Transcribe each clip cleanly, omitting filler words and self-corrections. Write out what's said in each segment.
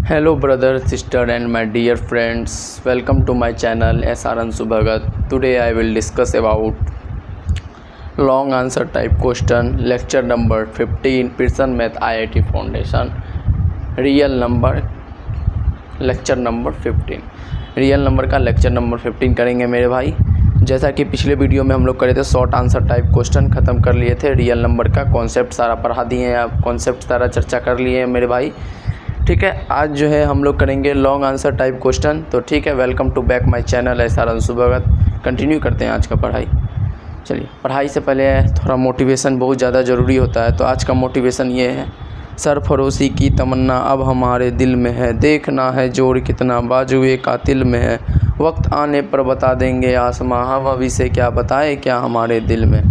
Hello brother, sister and my dear friends, welcome to my channel SR Anshu Bhagat. Today I will discuss about long answer type question, lecture number 15, Pearson Math IIT Foundation, real number lecture number 15. Real number का lecture number 15 करेंगे मेरे भाई। जैसा कि पिछले video में हम लोग करे थे शॉर्ट आंसर टाइप क्वेश्चन ख़त्म कर लिए थे, रियल नंबर का कॉन्सेप्ट सारा पढ़ा दिए हैं, आप कॉन्सेप्ट सारा चर्चा कर लिए हैं मेरे भाई। ठीक है, आज जो है हम लोग करेंगे लॉन्ग आंसर टाइप क्वेश्चन। तो ठीक है, welcome to back my channel SR Anshu Bhagat. Continue करते हैं आज का पढ़ाई। चलिए, पढ़ाई से पहले थोड़ा मोटिवेशन बहुत ज़्यादा ज़रूरी होता है। तो आज का मोटिवेशन ये है, सरफरोशी की तमन्ना अब हमारे दिल में है, देखना है जोर कितना बाजुए कातिल में है, वक्त आने पर बता देंगे आसमां, हवा भी से क्या बताए क्या हमारे दिल में।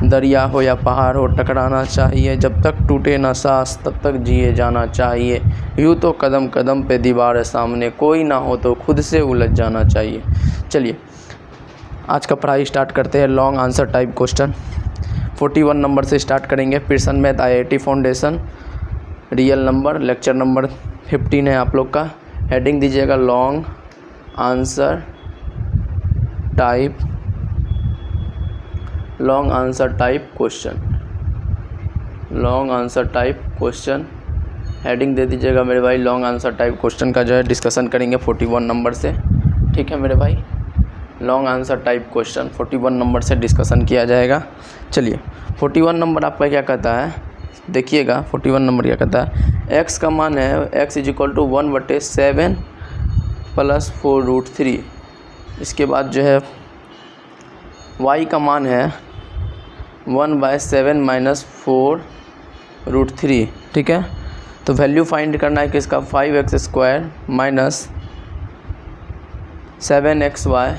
दरिया हो या पहाड़ हो टकराना चाहिए, जब तक टूटे ना सांस तब तक जिए जाना चाहिए, यूँ तो कदम कदम पे दीवार सामने, कोई ना हो तो खुद से उलझ जाना चाहिए। चलिए आज का पढ़ाई स्टार्ट करते हैं। Long answer type question 41 number से स्टार्ट करेंगे। Pearson math IIT foundation, real number, lecture number 15 है आप लोग का। हेडिंग दीजिएगा long answer type question, long answer type question. Heading दे दीजिएगा मेरे भाई, लॉन्ग आंसर टाइप क्वेश्चन का जो है डिस्कशन करेंगे 41 नंबर से। ठीक है मेरे भाई, long answer type question 41 number से डिस्कशन किया जाएगा। चलिए 41 नंबर आपका क्या कहता है, देखिएगा 41 नंबर क्या कहता है। x का मान है x = 1/7 + 4√3। इसके बाद जो है y का मान है 1/7 - 4√3। ठीक है, तो वैल्यू फाइंड करना है किसका, 5x² - 7xy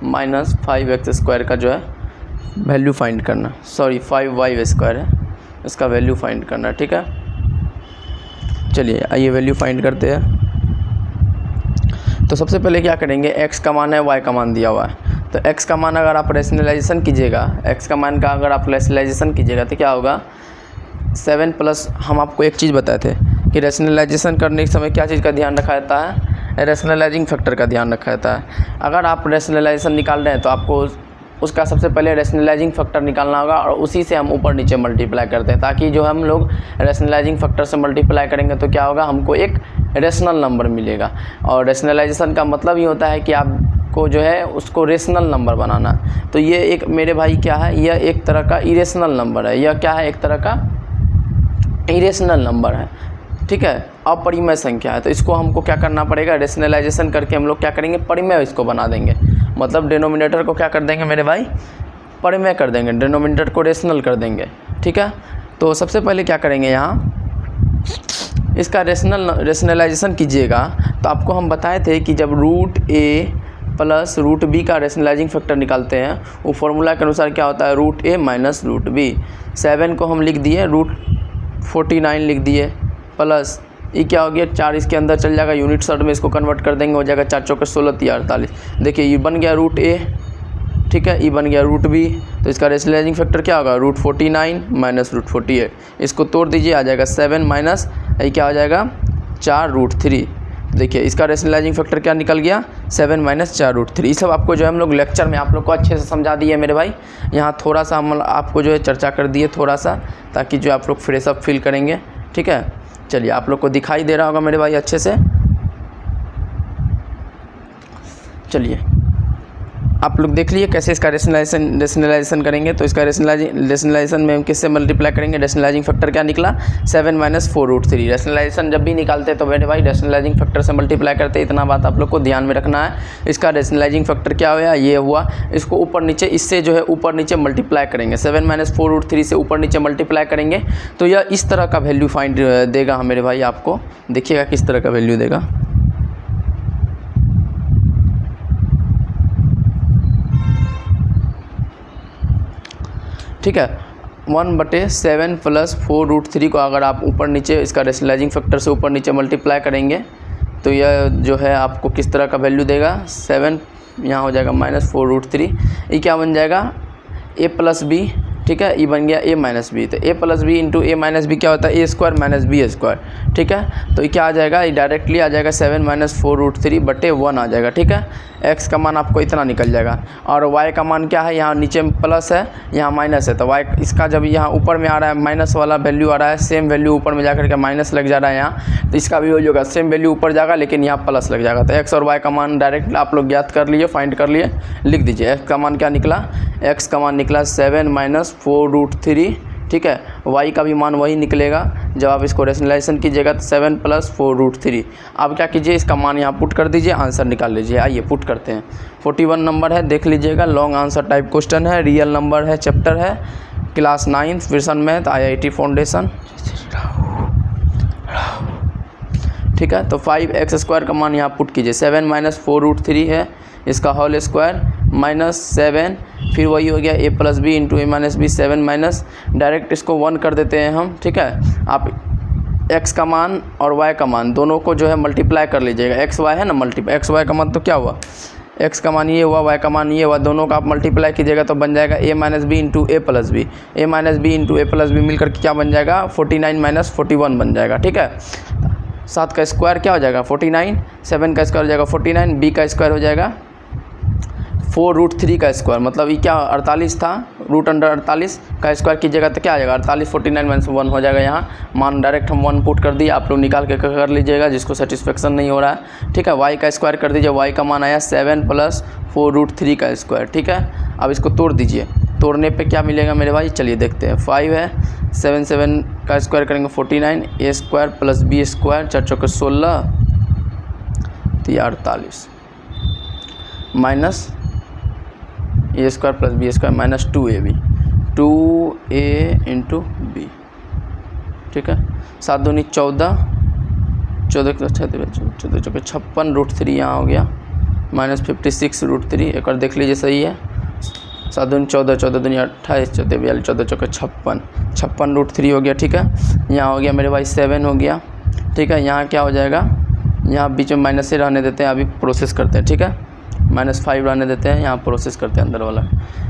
- 5x² का जो है वैल्यू फाइंड करना, सॉरी 5y² है, इसका वैल्यू फाइंड करना। ठीक है, चलिए आइए वैल्यू फाइंड करते हैं। तो सबसे पहले क्या करेंगे, x का मान है, y का मान दिया हुआ है। तो x का मान अगर आप रेशनलाइजेशन कीजिएगा, x का मान का अगर आप रेशनलाइजेशन कीजिएगा तो क्या होगा, 7 प्लस, हम आपको एक चीज़ बताए थे कि रेशनलाइजेशन करने के समय क्या चीज़ का ध्यान रखा जाता है, रेशनलाइजिंग फैक्टर का ध्यान रखा जाता है। अगर आप रेशनलाइजेशन निकाल रहे हैं तो आपको उसका सबसे पहले रेशनलाइजिंग फैक्टर निकालना होगा और उसी से हम ऊपर नीचे मल्टीप्लाई करते हैं, ताकि जो हम लोग रेशनलाइजिंग फैक्टर से मल्टीप्लाई करेंगे तो क्या होगा, हमको एक रेशनल नंबर मिलेगा। और रेशनलाइजेशन का मतलब ये होता है कि आपको जो है उसको रेशनल नंबर बनाना। तो ये एक मेरे भाई क्या है, यह एक तरह का इरेशनल नंबर है। यह क्या है, एक तरह का इरेशनल नंबर है। ठीक है, अपरिमेय संख्या है। तो इसको हमको क्या करना पड़ेगा, रेशनलाइजेशन करके हम लोग क्या करेंगे, परिमेय इसको बना देंगे। मतलब डिनोमिनेटर को क्या कर देंगे मेरे भाई, परिमेय कर देंगे, डिनोमिनेटर को रेशनल कर देंगे। ठीक है, तो सबसे पहले क्या करेंगे, यहाँ इसका रेशनलाइजेशन कीजिएगा। तो आपको हम बताए थे कि जब √a + √b का रेशनलाइजिंग फैक्टर निकालते हैं, वो फॉर्मूला के अनुसार क्या होता है, √a - √b। 7 को हम लिख दिए, √49 लिख दिए, प्लस ये क्या हो गया, 4 इसके अंदर चल जाएगा, यूनिट सर्ट में इसको कन्वर्ट कर देंगे, हो जाएगा 4 चौके 16 × 48। देखिए ये बन गया √a, ठीक है, ये बन गया √b। तो इसका रेशनलाइजिंग फैक्टर क्या होगा, √49 - √48। इसको तोड़ दीजिए, आ जाएगा 7 माइनस ये क्या हो जाएगा, 4√3। देखिए इसका रेशनलाइजिंग फैक्टर क्या निकल गया, 7 - 4√3। ये सब आपको जो है हम लोग लेक्चर में आप लोग को अच्छे से समझा दिए मेरे भाई। यहाँ थोड़ा सा हम आपको जो है चर्चा कर दिए थोड़ा सा, ताकि जो आप लोग फ्रेश अप फील करेंगे। ठीक है, चलिए आप लोग को दिखाई दे रहा होगा मेरे भाई अच्छे से। चलिए आप लोग देख लिए कैसे इसका रेशनलाइजेशन करेंगे। तो इसका रेशनलाइजेशन में हम किससे मल्टीप्लाई करेंगे, रेशनलाइजिंग फैक्टर क्या निकला, 7 - 4√3। रेशनलाइजेशन जब भी निकालते हैं तो मेरे भाई रेशनलाइजिंग फैक्टर से मल्टीप्लाई करते हैं, इतना बात आप लोग को ध्यान में रखना है। इसका रेशनलाइजिंग फैक्टर क्या हुआ, ये हुआ, इसको ऊपर नीचे, इससे जो है ऊपर नीचे मल्टीप्लाई करेंगे, 7 - 4√3 से ऊपर नीचे मल्टीप्लाई करेंगे तो यह इस तरह का वैल्यू फाइंड देगा मेरे भाई। आपको देखिएगा किस तरह का वैल्यू देगा। ठीक है, 1/7 + 4√3 को अगर आप ऊपर नीचे इसका रेशनलाइजिंग फैक्टर से ऊपर नीचे मल्टीप्लाई करेंगे तो यह जो है आपको किस तरह का वैल्यू देगा, 7 यहाँ हो जाएगा -4√3। ये क्या बन जाएगा, a + b ठीक है, ई बन गया a माइनस बी। तो a plus b into a minus b क्या होता है, a square minus b square, ठीक है। तो ये क्या आ जाएगा, ये डायरेक्टली आ जाएगा 7 माइनस 4√3/1 आ जाएगा, ठीक है। x का मान आपको इतना निकल जाएगा। और y का मान क्या है, यहाँ नीचे में प्लस है, यहाँ माइनस है, तो y इसका जब यहाँ ऊपर में आ रहा है माइनस वाला वैल्यू आ रहा है, सेम वैल्यू ऊपर में जाकर के माइनस लग जा रहा है यहाँ, तो इसका भी हो जाएगा सेम वैल्यू ऊपर जाएगा लेकिन यहाँ प्लस लग जाएगा। तो x और y का मान डायरेक्ट आप लोग ज्ञात कर लिए, फाइंड कर लिए, लिख दीजिए। x का मान क्या निकला, x का मान निकला 7 माइनस 4√3, ठीक है। y का भी मान वही निकलेगा जब आप इसको रेशनलाइजेशन कीजिएगा, तो 7 प्लस 4√3। अब क्या कीजिए, इसका मान यहाँ पुट कर दीजिए, आंसर निकाल लीजिए। आइए पुट करते हैं। 41 नंबर है, देख लीजिएगा, लॉन्ग आंसर टाइप क्वेश्चन है, रियल नंबर है, चैप्टर है, क्लास 9 वर्षन मैथ, IIT फाउंडेशन, ठीक है। तो 5x² का मान यहाँ पुट कीजिए, 7 माइनस 4√3 है, इसका होल स्क्वायर माइनस 7, फिर वही हो गया a plus b into a minus b, 7 minus, direct इसको 1 कर देते हैं हम, ठीक है। आप x का मान और y का मान दोनों को जो है मल्टीप्लाई कर लीजिएगा, x y है ना, मल्टीप्लाई x y का मान तो क्या हुआ, x का मान ये हुआ, y का मान ये हुआ, दोनों का आप मल्टीप्लाई कीजिएगा तो बन जाएगा a minus b into a plus b, a minus b into a plus b मिलकर के क्या बन जाएगा, 49 माइनस 41 बन जाएगा, ठीक है। 7 का स्क्वायर क्या हो जाएगा 49, 7 का स्क्वायर हो जाएगा 49, b का स्क्वायर हो जाएगा 4√3 का स्क्वायर, मतलब ये क्या 48 था, √48 का स्क्वायर कीजिएगा तो क्या आ जाएगा 48, 49 माइनस 1 हो जाएगा। यहाँ मान डायरेक्ट हम 1 पुट कर दिए, आप लोग निकाल के कर लीजिएगा जिसको सेटिस्फेक्शन नहीं हो रहा है, ठीक है। y का स्क्वायर कर दीजिए, y का मान आया 7 प्लस 4√3 का स्क्वायर, ठीक है। अब इसको तोड़ दीजिए, तोड़ने पे क्या मिलेगा मेरे भाई, चलिए देखते हैं। 5 है, 7 का स्क्वायर करेंगे 49, a square plus b square 4 चौके 16, तो ये 48 minus a square plus b square minus 2ab, 2a into b, ठीक है। 7 दूनी 14, 14 चौके 56√3 यहाँ हो गया, माइनस 56√3, एक और देख लीजिए सही है। 7 दूनी 14, 14 दूनी 28, 14 42, 14 चौके 56√3 हो गया, ठीक है। यहाँ हो गया मेरे भाई 7 हो गया, ठीक है। यहाँ क्या हो जाएगा, यहाँ बीच में माइनस से रहने देते हैं, अभी प्रोसेस करते हैं, ठीक है। -5 रहने देते हैं, यहाँ प्रोसेस करते हैं अंदर वाला।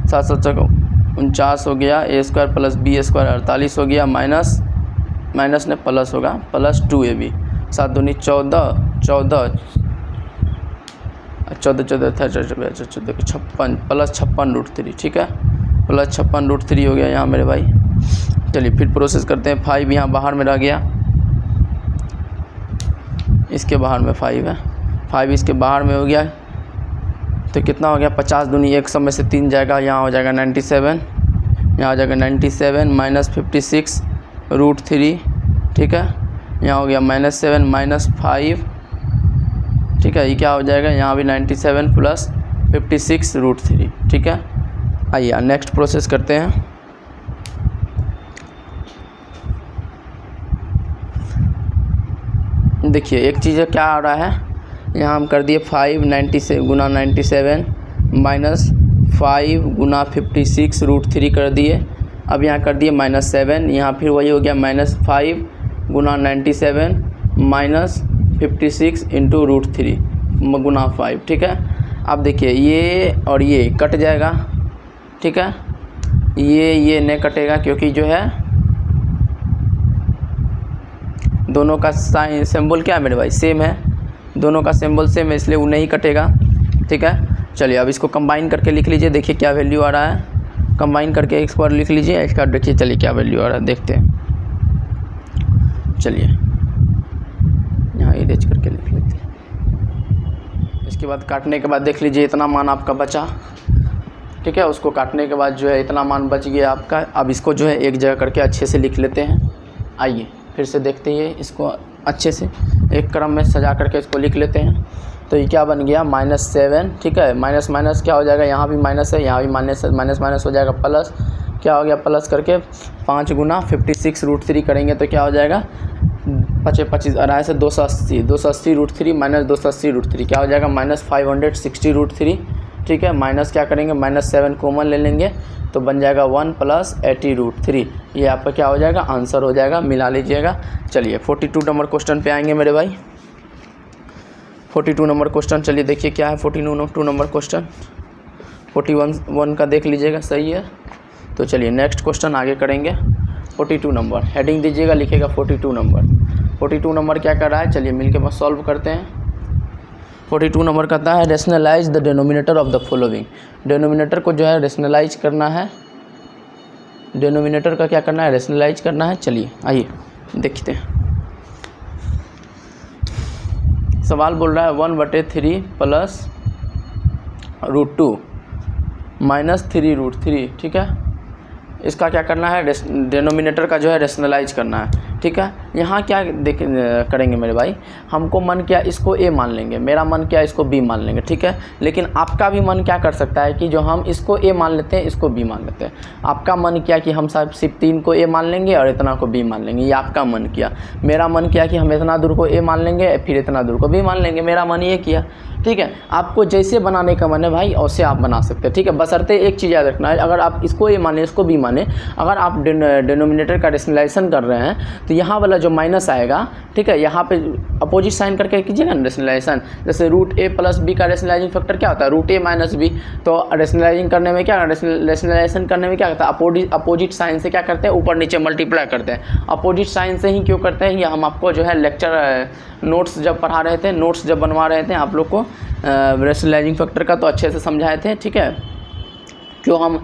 7 7 चौके 49 हो गया, a square plus b square 48 हो गया, माइनस ने प्लस होगा, प्लस 2ab, 7 दूनी 14, 14 14 56 प्लस 56√3, ठीक है, प्लस 56√3 हो गया यहाँ मेरे भाई। चलिए फिर प्रोसेस करते हैं। 5 यहाँ बाहर में रह गया, इसके बाहर में 5 है, 5 इसके बाहर में हो गया, तो कितना हो गया 50 दूनी 100 में से 3 जाएगा, यहाँ हो जाएगा 97, यहाँ हो जाएगा 97 माइनस 56√3, ठीक है। यहाँ हो गया -7 माइनस 5, ठीक है। ये क्या हो जाएगा, यहाँ भी 97 प्लस 56√3, ठीक है। आइए नेक्स्ट प्रोसेस करते हैं। देखिए एक चीज़ है, क्या आ रहा है, यहाँ हम कर दिए 5 97 गुना 97 माइनस 5 गुना 56√3 कर दिए। अब यहाँ कर दिए -7, यहाँ फिर वही हो गया -5 गुना 97 माइनस 56 इंटू √3 गुना 5, ठीक है। अब देखिए ये और ये कट जाएगा, ठीक है, ये नहीं कटेगा क्योंकि जो है दोनों का साइन सिंबल क्या है मेरे भाई, सेम है, दोनों का सिंबल सेम है, इसलिए वो नहीं कटेगा, ठीक है। चलिए अब इसको कंबाइन करके लिख लीजिए, देखिए क्या वैल्यू आ रहा है, कंबाइन करके एक बार लिख लीजिए, इसका देखिए चलिए क्या वैल्यू आ रहा है, देखते हैं। चलिए यहाँ इरेज करके लिख लेते हैं। इसके बाद काटने के बाद देख लीजिए इतना मान आपका बचा, ठीक है। उसको काटने के बाद जो है इतना मान बच गया आपका। अब इसको जो है एक जगह करके अच्छे से लिख लेते हैं। आइए फिर से देखते हैं, इसको अच्छे से एक क्रम में सजा करके इसको लिख लेते हैं। तो ये क्या बन गया -7, ठीक है। माइनस माइनस क्या हो जाएगा, यहाँ भी माइनस है, यहाँ भी माइनस हो जाएगा, प्लस क्या हो गया, प्लस करके 5 गुना 56√3 करेंगे तो क्या हो जाएगा 25 अढ़ाई से 280, 280√3 माइनस 280√3 क्या हो जाएगा -560√3, ठीक है। माइनस क्या करेंगे -7 कॉमन ले लेंगे तो बन जाएगा 1 + 80√3। ये आपका क्या हो जाएगा, आंसर हो जाएगा, मिला लीजिएगा। चलिए 42 नंबर क्वेश्चन पे आएंगे मेरे भाई। 42 नंबर क्वेश्चन, चलिए देखिए क्या है 42 नंबर क्वेश्चन। 41 का देख लीजिएगा, सही है। तो चलिए नेक्स्ट क्वेश्चन आगे करेंगे। 42 नंबर हेडिंग दीजिएगा, लिखेगा 42 नंबर। 42 नंबर क्या कर रहा है, चलिए मिलके बस सॉल्व करते हैं। 42 नंबर कहता है rationalise the denominator of the following. Denominator को जो है रेशनलाइज करना है, डिनोमिनेटर का क्या करना है, रेशनलाइज करना है। चलिए आइए देखते हैं। सवाल बोल रहा है 1/3 प्लस √2 माइनस 3√3, ठीक है। इसका क्या करना है, डिनोमिनेटर का जो है रेशनलाइज करना है, ठीक है। यहाँ क्या करेंगे मेरे भाई, हमको मन क्या इसको a मान लेंगे, मेरा मन क्या इसको b मान लेंगे, ठीक है। लेकिन आपका भी मन क्या कर सकता है कि जो हम इसको a मान लेते हैं, इसको b मान लेते हैं। आपका मन क्या कि हम सब सिर्फ 3 को a मान लेंगे और इतना को b मान लेंगे, ये आपका मन किया। मेरा मन किया कि हम इतना दूर को a मान लेंगे फिर इतना दूर को b मान लेंगे, मेरा मन ये किया, ठीक है। आपको जैसे बनाने का मन है भाई वैसे आप बना सकते हैं, ठीक है। बशर्ते एक चीज़ याद रखना है, अगर आप इसको a माने इसको b माने, अगर आप डिनोमिनेटर का रेशनलाइजेशन कर रहे हैं तो यहाँ वाला जो माइनस आएगा, ठीक है, यहाँ पे अपोजिट साइन करके कीजिएगा ना रेशनलाइजेशन। जैसे √a प्लस b का रेशनलाइजिंग फैक्टर क्या होता है, √a माइनस b। तो रेशनलाइजिंग करने में क्या, रेशनलाइजेशन करने में क्या करता है, अपोजिट साइन से क्या करते हैं, ऊपर नीचे मल्टीप्लाई करते हैं। अपोजिट साइन से ही क्यों करते हैं, ये हम आपको जो है लेक्चर नोट्स जब पढ़ा रहे थे, नोट्स जब बनवा रहे थे आप लोग को रेशनलाइजिंग फैक्टर का, तो अच्छे से समझाए थे, ठीक है। क्यों हम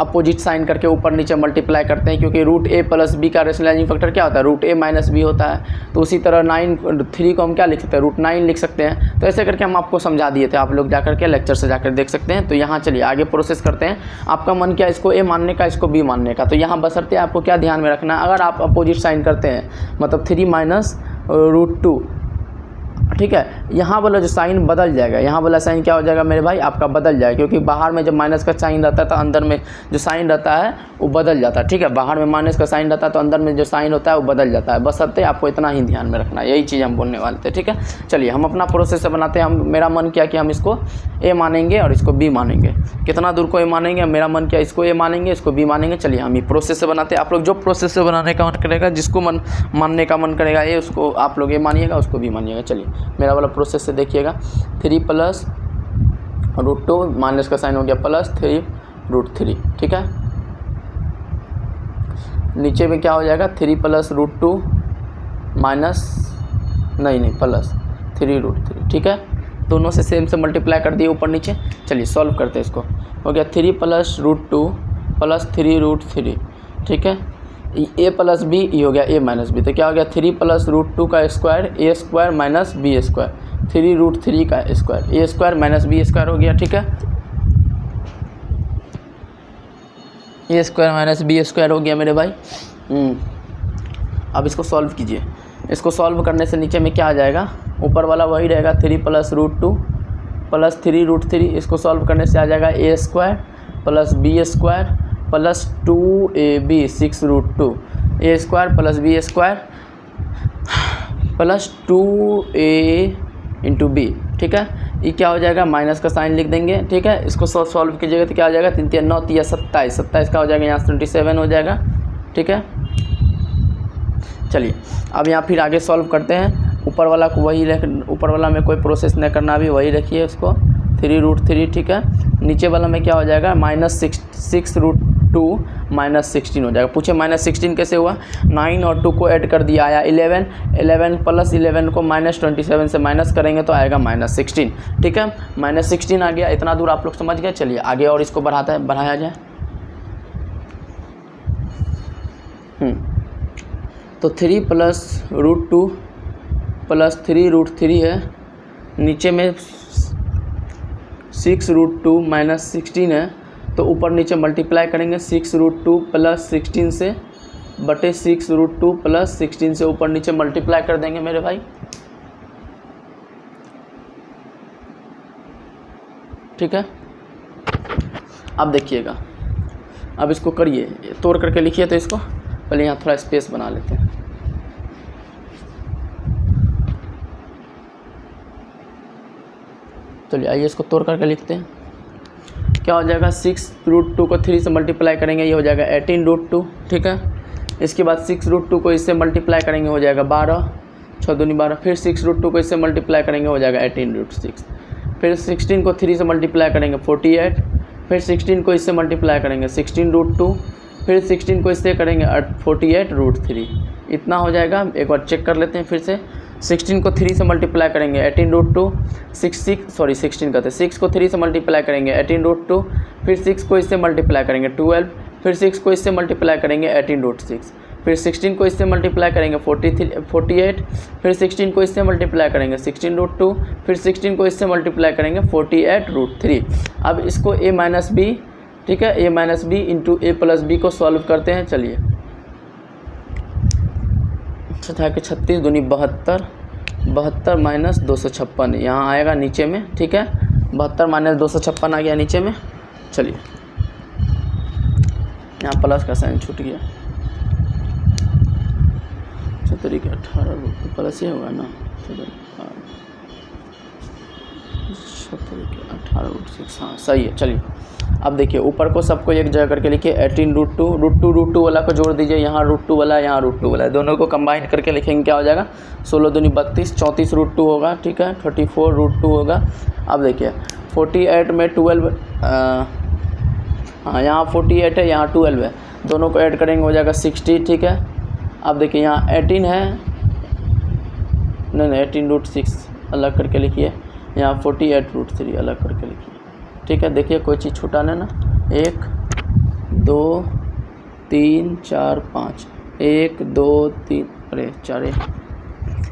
अपोजिट साइन करके ऊपर नीचे मल्टीप्लाई करते हैं, क्योंकि √a प्लस b का रेशनलाइजिंग फैक्टर क्या होता है, √a माइनस b होता है। तो उसी तरह 3 को हम क्या लिख सकते हैं, √9 लिख सकते हैं। तो ऐसे करके हम आपको समझा दिए थे, आप लोग जाकर के लेक्चर से जाकर देख सकते हैं। तो यहाँ चलिए आगे प्रोसेस करते हैं। आपका मन क्या इसको a मानने का, इसको b मानने का। तो यहाँ बशर्ते आपको क्या ध्यान में रखना है, अगर आप अपोजिट साइन करते हैं मतलब 3 माइनस √2, ठीक है, यहाँ वाला जो साइन बदल जाएगा, यहाँ वाला साइन क्या हो जाएगा मेरे भाई, आपका बदल जाएगा। क्योंकि बाहर में जब माइनस का साइन रहता है तो अंदर में जो साइन रहता है वो बदल जाता है, ठीक है। बाहर में माइनस का साइन रहता है तो अंदर में जो साइन होता है वो बदल जाता है। बशर्ते आपको इतना ही ध्यान में रखना है, यही चीज़ हम बोलने वाले थे, ठीक है। चलिए हम अपना प्रोसेस से बनाते हैं। मेरा मन क्या कि हम इसको a मानेंगे और इसको b मानेंगे। कितना दूर को a मानेंगे, मेरा मन क्या इसको a मानेंगे, इसको b मानेंगे। चलिए हम ये प्रोसेस से बनाते हैं। आप लोग जो प्रोसेस से बनाने का मन करेगा, जिसको मानने का मन करेगा ये, उसको आप लोग a मानिएगा, उसको b मानिएगा। चलिए मेरा वाला प्रोसेस से देखिएगा, 3 प्लस √2 माइनस का साइन हो गया प्लस 3√3, ठीक है। नीचे में क्या हो जाएगा, 3 प्लस √2 माइनस नहीं प्लस 3√3, ठीक है। दोनों से सेम से मल्टीप्लाई कर दिए ऊपर नीचे। चलिए सॉल्व करते हैं इसको। हो गया 3 प्लस √2 प्लस 3√3, ठीक है। a प्लस b, ये हो गया a माइनस b। तो क्या हो गया, 3 प्लस √2 का square a square minus b square, 3√3 का square a square minus b square हो गया, ठीक है। a square minus b square हो गया मेरे भाई। अब इसको सॉल्व कीजिए। इसको सॉल्व करने से नीचे में क्या आ जाएगा, ऊपर वाला वही रहेगा 3 प्लस √2 प्लस 3√3। इसको सॉल्व करने से आ जाएगा a square plus b square plus 2ab 6√2, a square plus b square plus 2a into b, ठीक है। ये क्या हो जाएगा, माइनस का साइन लिख देंगे, ठीक है। इसको सॉल्व कीजिएगा तो क्या हो जाएगा, 3 3 9 3 27, 27 का हो जाएगा, यहाँ 27 हो जाएगा, ठीक है। चलिए अब यहाँ फिर आगे सॉल्व करते हैं। ऊपर वाला को वही ऊपर वाला में कोई प्रोसेस नहीं करना, भी वही रखिए उसको 3√3, ठीक है। नीचे वाला में क्या हो जाएगा, माइनस 6√2 माइनस 16 हो जाएगा। पूछे माइनस 16 कैसे हुआ, 9 और 2 को ऐड कर दिया, आया 11, 11 प्लस 11 को माइनस 27 से माइनस करेंगे तो आएगा माइनस 16, ठीक है। माइनस 16 आ गया, इतना दूर आप लोग समझ गए। चलिए आगे और इसको बढ़ाया जाए। तो 3 प्लस √2 प्लस 3√3 है, नीचे में 6√2 माइनस 16 है, तो ऊपर नीचे मल्टीप्लाई करेंगे 6√2 प्लस 16 से बटे 6√2 प्लस 16 से ऊपर नीचे मल्टीप्लाई कर देंगे मेरे भाई, ठीक है। अब देखिएगा, अब इसको करिए, तोड़ करके लिखिए। तो इसको पहले यहाँ थोड़ा स्पेस बना लेते हैं। चलिए आइए इसको तोड़ करके लिखते हैं। क्या हो जाएगा, 6√2 को 3 से मल्टीप्लाई करेंगे, ये हो जाएगा 18√2, ठीक है। इसके बाद 6√2 को इससे मल्टीप्लाई करेंगे, हो जाएगा 12, 6 दूनी 12। फिर 6√2 को इससे मल्टीप्लाई करेंगे, हो जाएगा 18√6। फिर 16 को 3 से मल्टीप्लाई करेंगे 48, फिर 16 को इससे मल्टीप्लाई करेंगे 16√2, फिर 16 को इससे करेंगे 48√3, इतना हो जाएगा। एक बार चेक कर लेते हैं फिर से। 16 को 3 से मल्टीप्लाई करेंगे 18√2, 6 को 3 से मल्टीप्लाई करेंगे 18√2, फिर 6 को इससे मल्टीप्लाई करेंगे 12, फिर 6 को इससे मल्टीप्लाई करेंगे 18√6, फिर 16 को इससे मल्टीप्लाई करेंगे 48, फिर 16 को इससे मल्टीप्लाई करेंगे 16√2, फिर 16 को इससे मल्टीप्लाई करेंगे 48√3। अब इसको a माइनस बी, ठीक है, a minus b into a plus b को सॉल्व करते हैं। चलिए, था कि 36 दूनी 72, 72 माइनस 256 यहाँ आएगा नीचे में, ठीक है, 72 माइनस 256 आ गया नीचे में। चलिए, यहाँ प्लस का साइन छूट गया, 17 के 18 प्लस ही होगा ना, 17 के 18√6, हाँ सही है। चलिए, अब देखिए ऊपर को सबको एक जगह करके लिखिए 18√2 वाला को जोड़ दीजिए, यहाँ √2 वाला, यहाँ √2 वाला, दोनों को कंबाइन करके लिखेंगे, क्या हो जाएगा 16 दूनी 32, 34√2 होगा, ठीक है, 34√2 होगा। अब देखिए 48 में 12, हाँ यहाँ 48 है, यहाँ 12 है, दोनों को ऐड करेंगे हो जाएगा 60, ठीक है। अब देखिए यहाँ 18 है, नहीं 18√6 अलग करके लिखिए, यहाँ 48√3 अलग करके लिखिए, ठीक है। देखिए कोई चीज़ छूटा नहीं ना, 1 2 3 4 5, 1 2 3, अरे 4,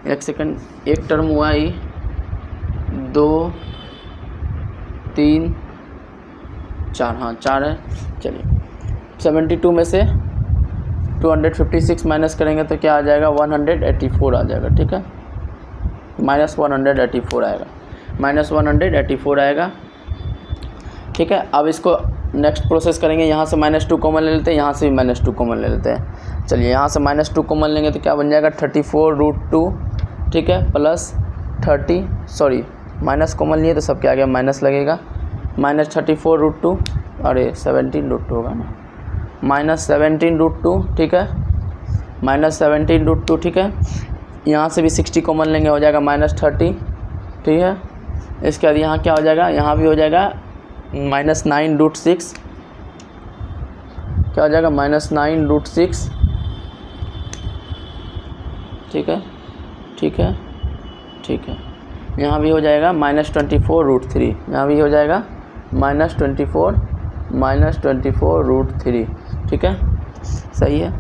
एक सेकंड, एक टर्म हुआ ही, 2 3 4, हाँ 4 है। चलिए 72 में से 256 माइनस करेंगे तो क्या आ जाएगा 184 आ जाएगा, ठीक है, -184 आएगा, -184 आएगा, ठीक है। अब इसको नेक्स्ट प्रोसेस करेंगे, यहाँ से -2 कॉमन ले लेते हैं, यहाँ से भी -2 कॉमन ले लेते हैं। चलिए यहाँ से -2 कॉमन लेंगे तो क्या बन जाएगा 34√2, ठीक है, प्लस 30, सॉरी माइनस कॉमन लिए तो सब क्या आ गया माइनस लगेगा, -34√2, अरे 17√2 होगा ना, -17√2, ठीक है, -17√2, ठीक है। यहाँ से भी 60 कॉमन लेंगे हो जाएगा -30, ठीक है। इसके बाद यहाँ क्या हो जाएगा, यहाँ भी हो जाएगा -9√6, क्या हो जाएगा -9√6, ठीक है, ठीक है, ठीक है। यहाँ भी हो जाएगा -24√3, यहाँ भी हो जाएगा -24√3, ठीक है, सही है,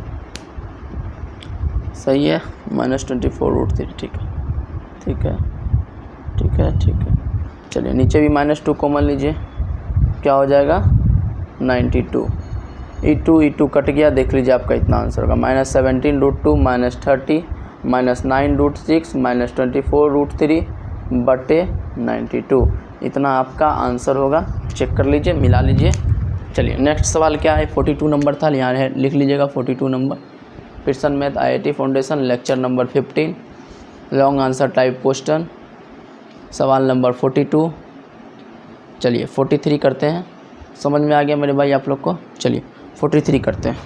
सही है, -24√3, ठीक है, ठीक है, ठीक है, ठीक है। चलिए नीचे भी -2 कॉमन लीजिए, क्या हो जाएगा 92, E2 कट गया, देख लीजिए आपका इतना आंसर होगा -17√2 -30 -9√6 -24√3 बटे 92, इतना आपका आंसर होगा। चेक कर लीजिए, मिला लीजिए। चलिए नेक्स्ट सवाल क्या है, 42 नंबर था, यहाँ है लिख लीजिएगा 42 number, Pearson math IIT foundation, lecture number 15, long answer type question, सवाल नंबर 42। चलिए 43 करते हैं, समझ में आ गया मेरे भाई आप लोग को। चलिए 43 करते हैं।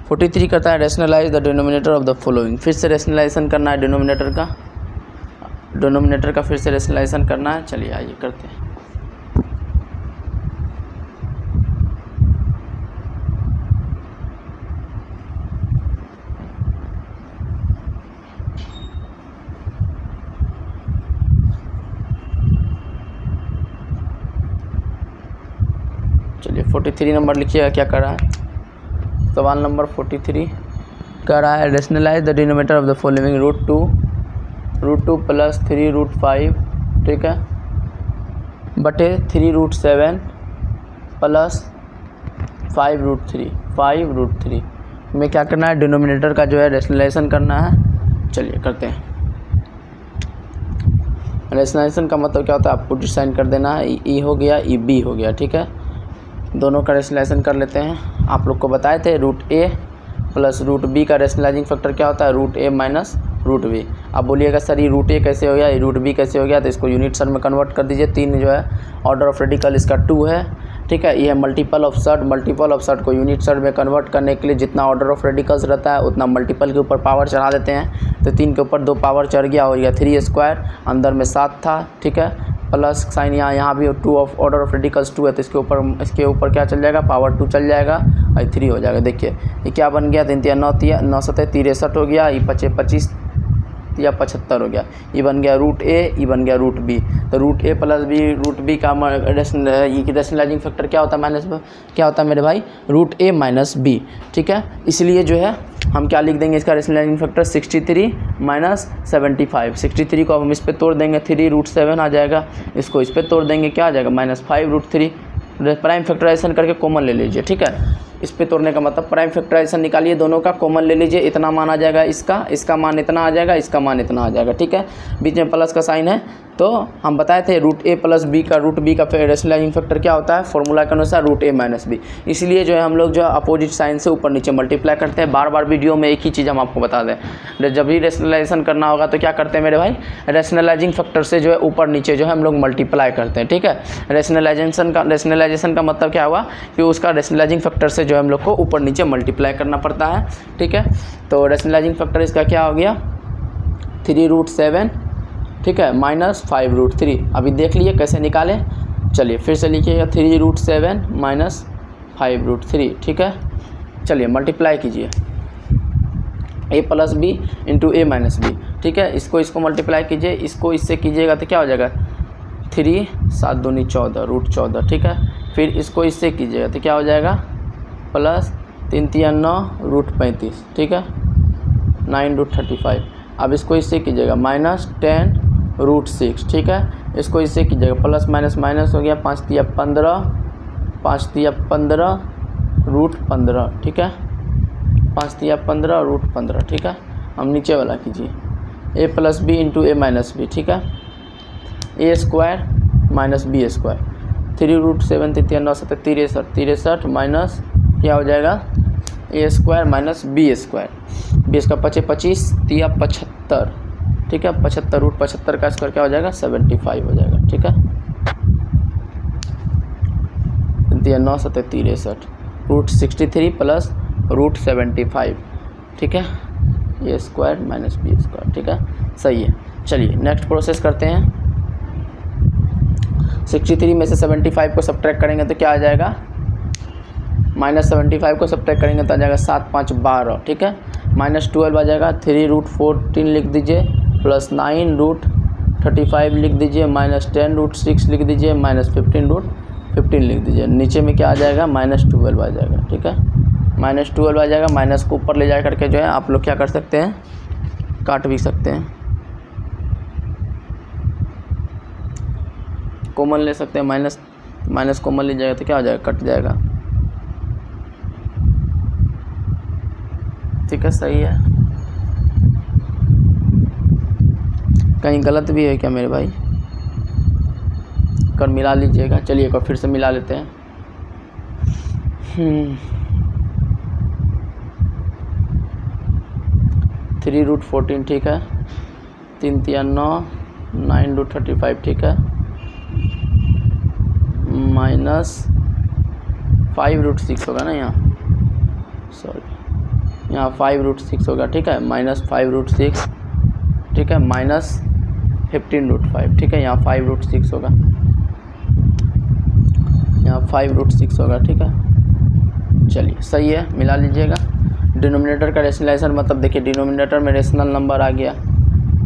43 करता है rationalise the denominator of the following, फिर से रेशनलाइजेशन करना है डिनोमिनेटर का फिर से रेशनलाइजेशन करना है। चलिए आइए करते हैं। चलिए 43 नंबर लिखिएगा क्या कर रहा है, सवाल नंबर 43 कर रहा है rationalise the denominator of the following √2 plus 3√5, ठीक है, बटे 3√7 प्लस 5√3 में क्या करना है, डिनोमिनेटर का जो है रेशनलाइजेशन करना है। चलिए करते हैं। रेशनलाइजेशन का मतलब क्या होता है, आपको डिसाइन कर देना है, ई हो गया, ई बी हो गया, ठीक है। दोनों का रेशनलाइजेशन कर लेते हैं। आप लोग को बताए थे √a प्लस √b का रेशनलाइजिंग फैक्टर क्या होता है, √a माइनस √b। अब बोलिएगा सर ये √a कैसे हो गया, ये √b कैसे हो गया, तो इसको यूनिट सर्ड में कन्वर्ट कर दीजिए। 3 जो है ऑर्डर ऑफ रेडिकल इसका 2 है, ठीक है। ये है मल्टीपल ऑफ सर्ड को यूनिट सर्ड में कन्वर्ट करने के लिए जितना ऑर्डर ऑफ रेडिकल्स रहता है उतना मल्टीपल के ऊपर पावर चढ़ा देते हैं। तो 3 के ऊपर 2 पावर चढ़ गया, हो गया 3 स्क्वायर, अंदर में 7 था, ठीक है, प्लस साइन यहाँ भी 2 ऑफ ऑर्डर ऑफ रेडिकल्स 2 है, तो इसके ऊपर क्या चल जाएगा, पावर 2 चल जाएगा और 3 हो जाएगा। देखिए ये क्या बन गया, 3 9 9 7 63 हो गया, ये 25 या 75 हो गया, ये बन गया रूट ए, ये बन गया रूट बी। तो root a plus B, root B का रेशनलाइजिंग फैक्टर क्या होता है, माइनस क्या होता है मेरे भाई, रूट ए माइनस बी। ठीक है, इसलिए जो है हम क्या लिख देंगे, इसका रेशनलाइजिंग फैक्टर 63 माइनस 75। 63 को अब हम इस पर तोड़ देंगे, 3 रूट 7 आ जाएगा, इसको इस पर तोड़ देंगे, क्या आ जाएगा, -5 रूट 3। प्राइम फैक्टराइजेशन करके कॉमन ले लीजिए। ठीक है, इस पे तोड़ने का मतलब प्राइम फैक्टराइजेशन निकालिए, दोनों का कॉमन ले लीजिए, इतना मान आ जाएगा, इसका मान इतना आ जाएगा, इसका मान इतना आ जाएगा। ठीक है, बीच में प्लस का साइन है, तो हम बताए थे रूट ए प्लस बी का, रूट बी का रेशनलाइजिंग फैक्टर क्या होता है, फॉर्मूला के अनुसार रूट ए माइनस बी। इसलिए जो है हम लोग जो अपोजिट साइन से ऊपर नीचे मल्टीप्लाई करते हैं। बार बार वीडियो में एक ही चीज़ हम आपको बता दें, जब भी रेशनलाइजेशन करना होगा तो क्या करते हैं मेरे भाई, रेशनलाइजिंग फैक्टर से जो है ऊपर नीचे जो है हम लोग मल्टीप्लाई करते हैं। ठीक है, रेशनलाइजेशन का मतलब क्या हुआ कि उसका रेशनलाइजिंग फैक्टर से जो है हम लोग को ऊपर नीचे मल्टीप्लाई करना पड़ता है। ठीक है, तो रेशनलाइजिंग फैक्टर इसका क्या हो गया, 3 रूट 7, ठीक है, माइनस 5 रूट 3। अभी देख लीजिए कैसे निकालें, चलिए फिर से लिखिएगा, 3 रूट 7 माइनस 5 रूट 3। ठीक है, चलिए मल्टीप्लाई कीजिए, a plus b into a minus b. ठीक है, इसको मल्टीप्लाई कीजिए, इसको इससे कीजिएगा तो क्या हो जाएगा, 3 7 दूनी 14 रूट 14। ठीक है, फिर इसको इससे कीजिएगा तो क्या हो जाएगा, प्लस 3 3 9 रूट 35। ठीक है, 9 रूट 35। अब इसको इससे कीजिएगा, -10 रूट 6। ठीक है, इसको इससे कीजिएगा, प्लस माइनस माइनस हो गया, 5 3 15, 5 3 15 रूट 15। ठीक है, 5 3 15 रूट 15। ठीक है, हम नीचे वाला कीजिए, a plus b into a minus b. ठीक है, a square minus b square, 3 root 7 3 9 7 63 minus क्या हो जाएगा, a square minus b square, b square 25 3 75। ठीक है, 75 रूट 75 का स्क्वायर क्या हो जाएगा, 75 हो जाएगा। ठीक है, 3 9 7 63 रूट 63 प्लस रूट 75। ठीक है, a square minus b square. ठीक है, सही है। चलिए नेक्स्ट प्रोसेस करते हैं। 63 में से 75 को सब्ट्रैक्ट करेंगे तो क्या आ जाएगा, -75 को सब्ट्रैक्ट करेंगे तो आ जाएगा 7 5 12। ठीक है, -12 आ जाएगा, 3 रूट 14 लिख दीजिए, प्लस 9 रूट 35 लिख दीजिए, -10 रूट 6 लिख दीजिए, -15 रूट 15 लिख दीजिए। नीचे में क्या आ जाएगा, -12 आ जाएगा। ठीक है, -12 आ जाएगा, माइनस को ऊपर ले जा करके जो है आप लोग क्या कर सकते हैं, काट भी सकते हैं, कॉमन ले सकते हैं, माइनस कॉमन ले जाएगा तो क्या हो जाएगा, कट जाएगा। ठीक है, सही है। कहीं गलत भी है क्या मेरे भाई, कर मिला लीजिएगा। चलिए एक बार फिर से मिला लेते हैं। 3 रूट 14। ठीक है, 3 3 9 9 रूट 35। ठीक है, -5 रूट 6 होगा ना यहाँ, सॉरी यहाँ 5 रूट 6 होगा। ठीक है, -5 रूट 6। ठीक है, -15 रूट 5। ठीक है, यहाँ 5 रूट 6 होगा, यहाँ 5 रूट 6 होगा। ठीक है, चलिए सही है, मिला लीजिएगा। डिनोमिनेटर का रेशनलाइजेशन मतलब देखिए, डिनोमिनेटर में रेशनल नंबर आ गया,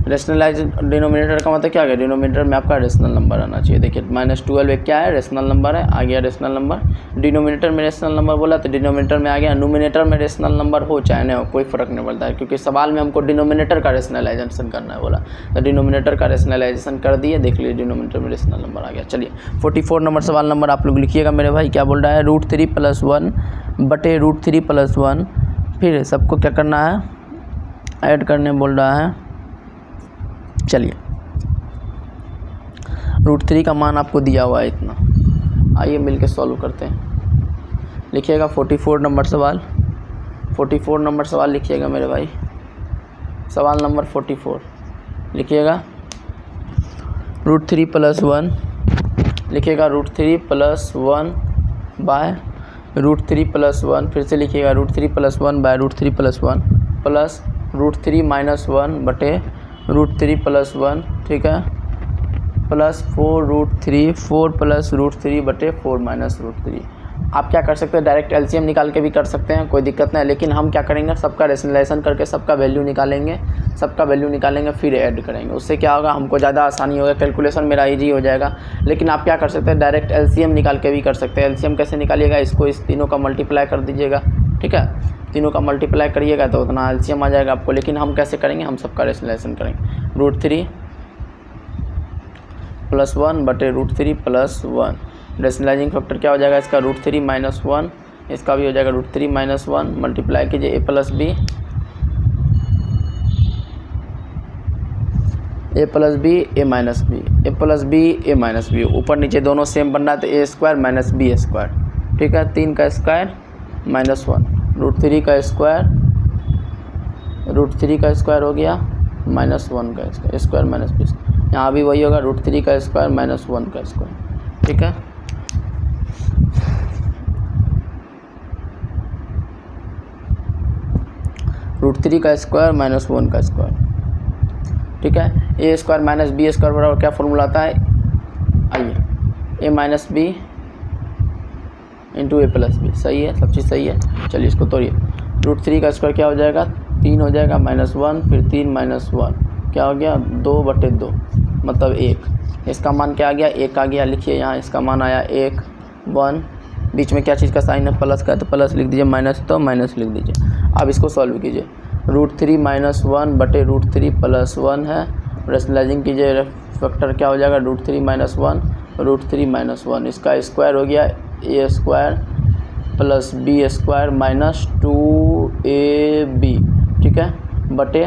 डिनोमिनेटर का मतलब क्या आ गया, डिनोमिनेटर में आपका रेशनल नंबर आना चाहिए। देखिए -12 एक क्या है, रेशनल नंबर है, आ गया रेशनल नंबर। डिनोमिनेटर में रेशनल नंबर बोला तो डिनोमिनेटर में आ गया। न्यूमिनेटर में रेशनल नंबर हो चाहे ना हो कोई फ़र्क नहीं पड़ता है, क्योंकि सवाल में हमको डिनोमिनेटर का रेशनलाइजेशन करना है बोला, तो डिनोमिनेटर का रेशनलाइजेशन कर दिए। देख लीजिए डिनोमिनेटर में रेशनल नंबर आ गया। चलिए 44 नंबर सवाल नंबर आप लोग लिखिएगा मेरे भाई। क्या बोल रहा है, √3 + 1 बटे √3 + 1, फिर सबको क्या करना है, ऐड करने बोल रहा है। चलिए √3 का मान आपको दिया हुआ है इतना, आइए मिलके सॉल्व करते हैं। लिखिएगा 44 नंबर सवाल, 44 नंबर सवाल लिखिएगा मेरे भाई। सवाल नंबर 44 लिखिएगा, √3 + 1 लिखिएगा, √3 + 1 बाय √3 + 1, फिर से लिखिएगा √3 + 1 बाय √3 + 1 प्लस √3 - 1 बटे √3 + 1। ठीक है, प्लस 4√3, 4 प्लस √3 बटे 4 माइनस √3। आप क्या कर सकते हैं, डायरेक्ट एलसीएम निकाल के भी कर सकते हैं, कोई दिक्कत नहीं, लेकिन हम क्या करेंगे, सबका रेशनलाइजेशन करके सबका वैल्यू निकालेंगे फिर ऐड करेंगे। उससे क्या होगा, हमको ज़्यादा आसानी होगा, कैलकुलेशन मेरा ईजी हो जाएगा। लेकिन आप क्या कर सकते हैं, डायरेक्ट एलसीएम निकाल के भी कर सकते हैं। एलसीएम कैसे निकालिएगा, इसको इस तीनों का मल्टीप्लाई कर दीजिएगा, ठीक है, तीनों का मल्टीप्लाई करिएगा तो उतना एलसीएम आ जाएगा आपको। लेकिन हम कैसे करेंगे, हम सबका रेशनलाइजेशन करेंगे। √3 + 1 बटे √3 + 1। रेशनलाइजिंग फैक्टर क्या हो जाएगा इसका, √3 - 1, इसका भी हो जाएगा √3 - 1। मल्टीप्लाई कीजिए a + b, a + b, a - b, a + b, a - b, ऊपर नीचे दोनों सेम बन रहा है तो a² - b², ठीक है। 3 का स्क्वायर -1, √3 का स्क्वायर हो गया -1 का स्क्वायर -b, यहाँ भी वही होगा, √3 का स्क्वायर -1 का स्क्वायर, ठीक है। √3 का स्क्वायर -1 का स्क्वायर, ठीक है। a² - b² बराबर क्या फॉर्मूला आता है, आइए, a - b into a + b, सही है, सब चीज़ सही है। चलिए इसको तोड़िए, √3 का स्क्वायर क्या हो जाएगा, 3 हो जाएगा -1, फिर 3 - 1 क्या हो गया, 2/2, मतलब 1। इसका मान क्या आ गया, 1 आ गया। लिखिए यहाँ इसका मान आया 1, 1, बीच में क्या चीज़ का साइन है, प्लस का, तो प्लस लिख दीजिए, माइनस तो माइनस लिख दीजिए। अब इसको सॉल्व कीजिए, √3 - 1 बटे √3 + 1 है। रेशनलाइजिंग कीजिए, फैक्टर क्या हो जाएगा, √3 - 1, √3 - 1, इसका स्क्वायर हो गया a² + b² -2ab, ठीक है, बटे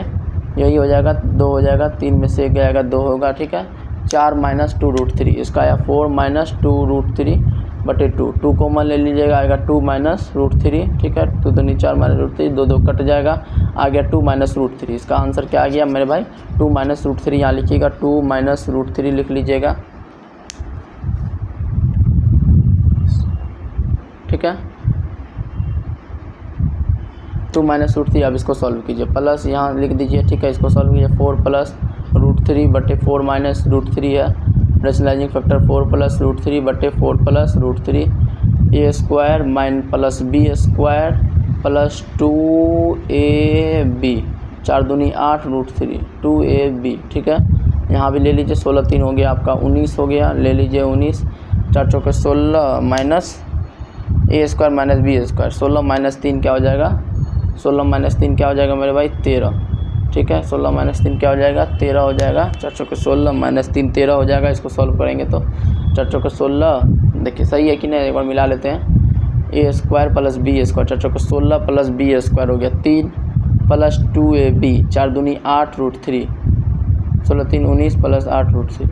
यही हो जाएगा 2 हो जाएगा, 3 में से 1 जाएगा 2 होगा, ठीक है। 4 - 2√3, इसका आया 4 - 2√3 बटे 2, 2 कॉमन ले लीजिएगा, आएगा 2 - √3, ठीक है। 2 दूनी 4 - √3, 2 2 कट जाएगा, आ गया 2 - √3। इसका आंसर क्या आ गया मेरे भाई, 2 - √3, यहाँ लिखिएगा 2 - √3 लिख लीजिएगा, ठीक है। 2 - √3, अब इसको सॉल्व कीजिए, प्लस यहाँ लिख दीजिए, ठीक है। इसको सॉल्व कीजिए, 4 + √3 बटे 4 - √3 है। रेशनलाइजिंग फैक्टर 4 + √3 बटे 4 + √3, a² - b² + 2ab, 4 दूनी 8, √3, 2ab, ठीक है। यहाँ भी ले लीजिए, 16 3 हो गया आपका 19 हो गया, ले लीजिए 19, 4 चौके 16 माइनस a² - b², 16 - 3 क्या हो जाएगा, 16 - 3 क्या हो जाएगा मेरे भाई, 13, ठीक है। 16 - 3 क्या हो जाएगा, 13 हो जाएगा, 4 चौके 16 - 3 13 हो जाएगा। इसको सॉल्व करेंगे तो 4 चौके 16, देखिए सही है कि नहीं, एक बार मिला लेते हैं, a² + b², 4 चौके 16 + b² हो गया 3 + 2ab, 4 दूनी 8, √3, 16 3 19 + 8 √3,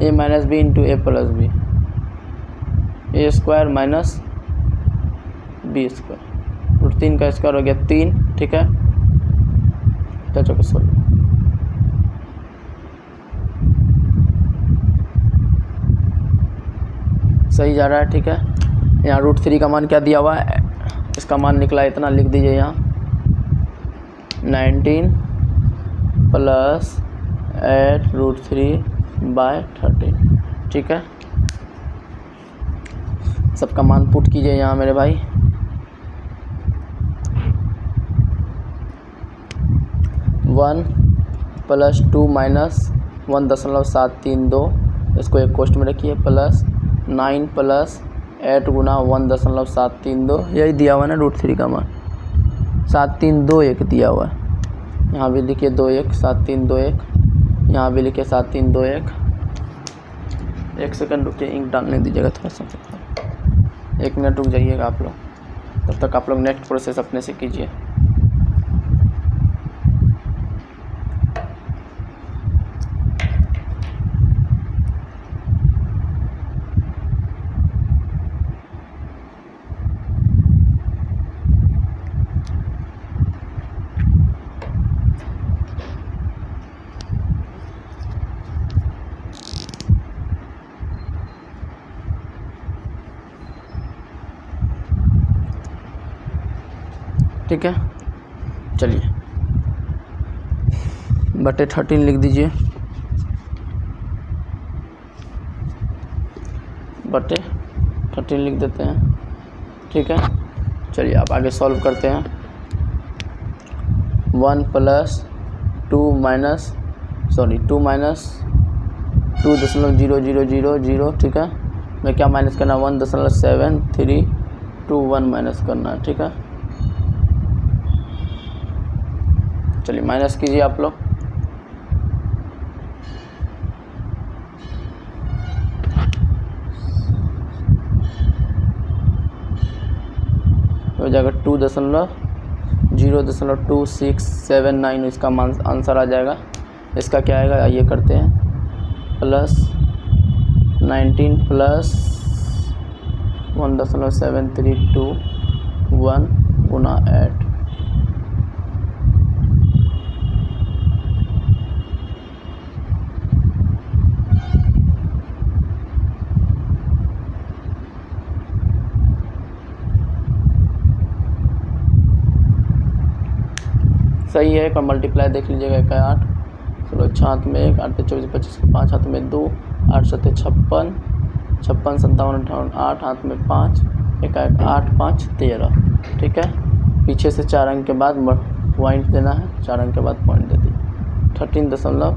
a - b into a + b, a² - b², √3 का स्क्वायर हो गया 3, ठीक है। 4 चौके 16, सही जा रहा है, ठीक है। यहाँ √3 का मान क्या दिया हुआ है, इसका मान निकला इतना, लिख दीजिए यहाँ 19 + 8 √3/13, ठीक है। सबका मान पुट कीजिए यहाँ मेरे भाई, 1 + 2 - 1.732, इसको एक कोष्ट में रखिए, प्लस 9 + 8 गुना 1.732, यही दिया हुआ है ना √3 का मान, 7321 दिया हुआ है। यहाँ भी लिखिए 21, 7321, यहाँ भी लिखिए 7321। 1 सेकंड रुकिए, इंक डालने दीजिएगा थोड़ा सा, 1 मिनट रुक जाइएगा आप लोग, तब तक आप लोग नेक्स्ट प्रोसेस अपने से कीजिए। ठीक है, चलिए बटे 13 लिख दीजिए, बटे 13 लिख देते हैं, ठीक है। चलिए आप आगे सॉल्व करते हैं। 1 + 2 माइनस 2.0000, ठीक है। मैं क्या माइनस करना, 1.7321 माइनस करना है, ठीक है। चलिए माइनस कीजिए आप लोग। हो जाएगा 2.02679 इसका आंसर आ जाएगा। इसका क्या आएगा, ये करते हैं, +19 + 1.7321 गुना 8। सही है। एक और मल्टीप्लाई देख लीजिएगा, 1 8, चलो 6 हाथ में 1, 8 24 25, 5 हाथ में 2, 8 7 56, 56 57 58, 8 हाथ में 5, 1 1 8 5 13, ठीक है। पीछे से 4 अंक के बाद पॉइंट देना है, 4 अंक के बाद पॉइंट दे दिए। 13 दशमलव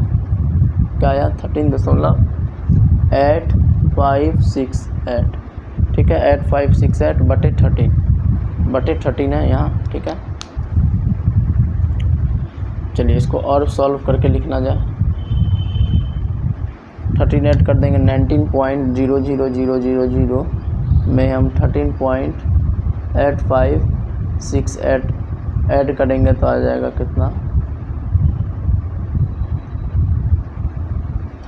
क्या आया, 13.8568, ठीक है। 8568 बटे 13 है यहाँ, ठीक है। चलिए इसको और सॉल्व करके लिखना जाए। 13 ऐड कर देंगे 19.00000 में हम 13.8568 ऐड करेंगे तो आ जाएगा कितना,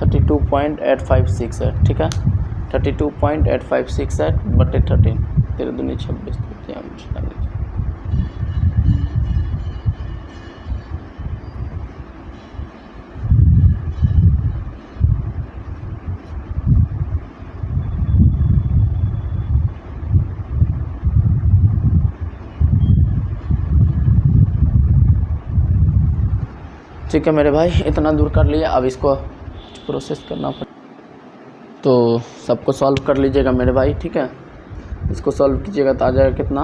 32.8568, ठीक है। 32.8568 बटे 13, 13 दूनी 26, ठीक है मेरे भाई, इतना दूर कर लिया। अब इसको प्रोसेस करना पड़ेगा, तो सबको सॉल्व कर लीजिएगा मेरे भाई, ठीक है। इसको सॉल्व कीजिएगा तो आ जाएगा कितना,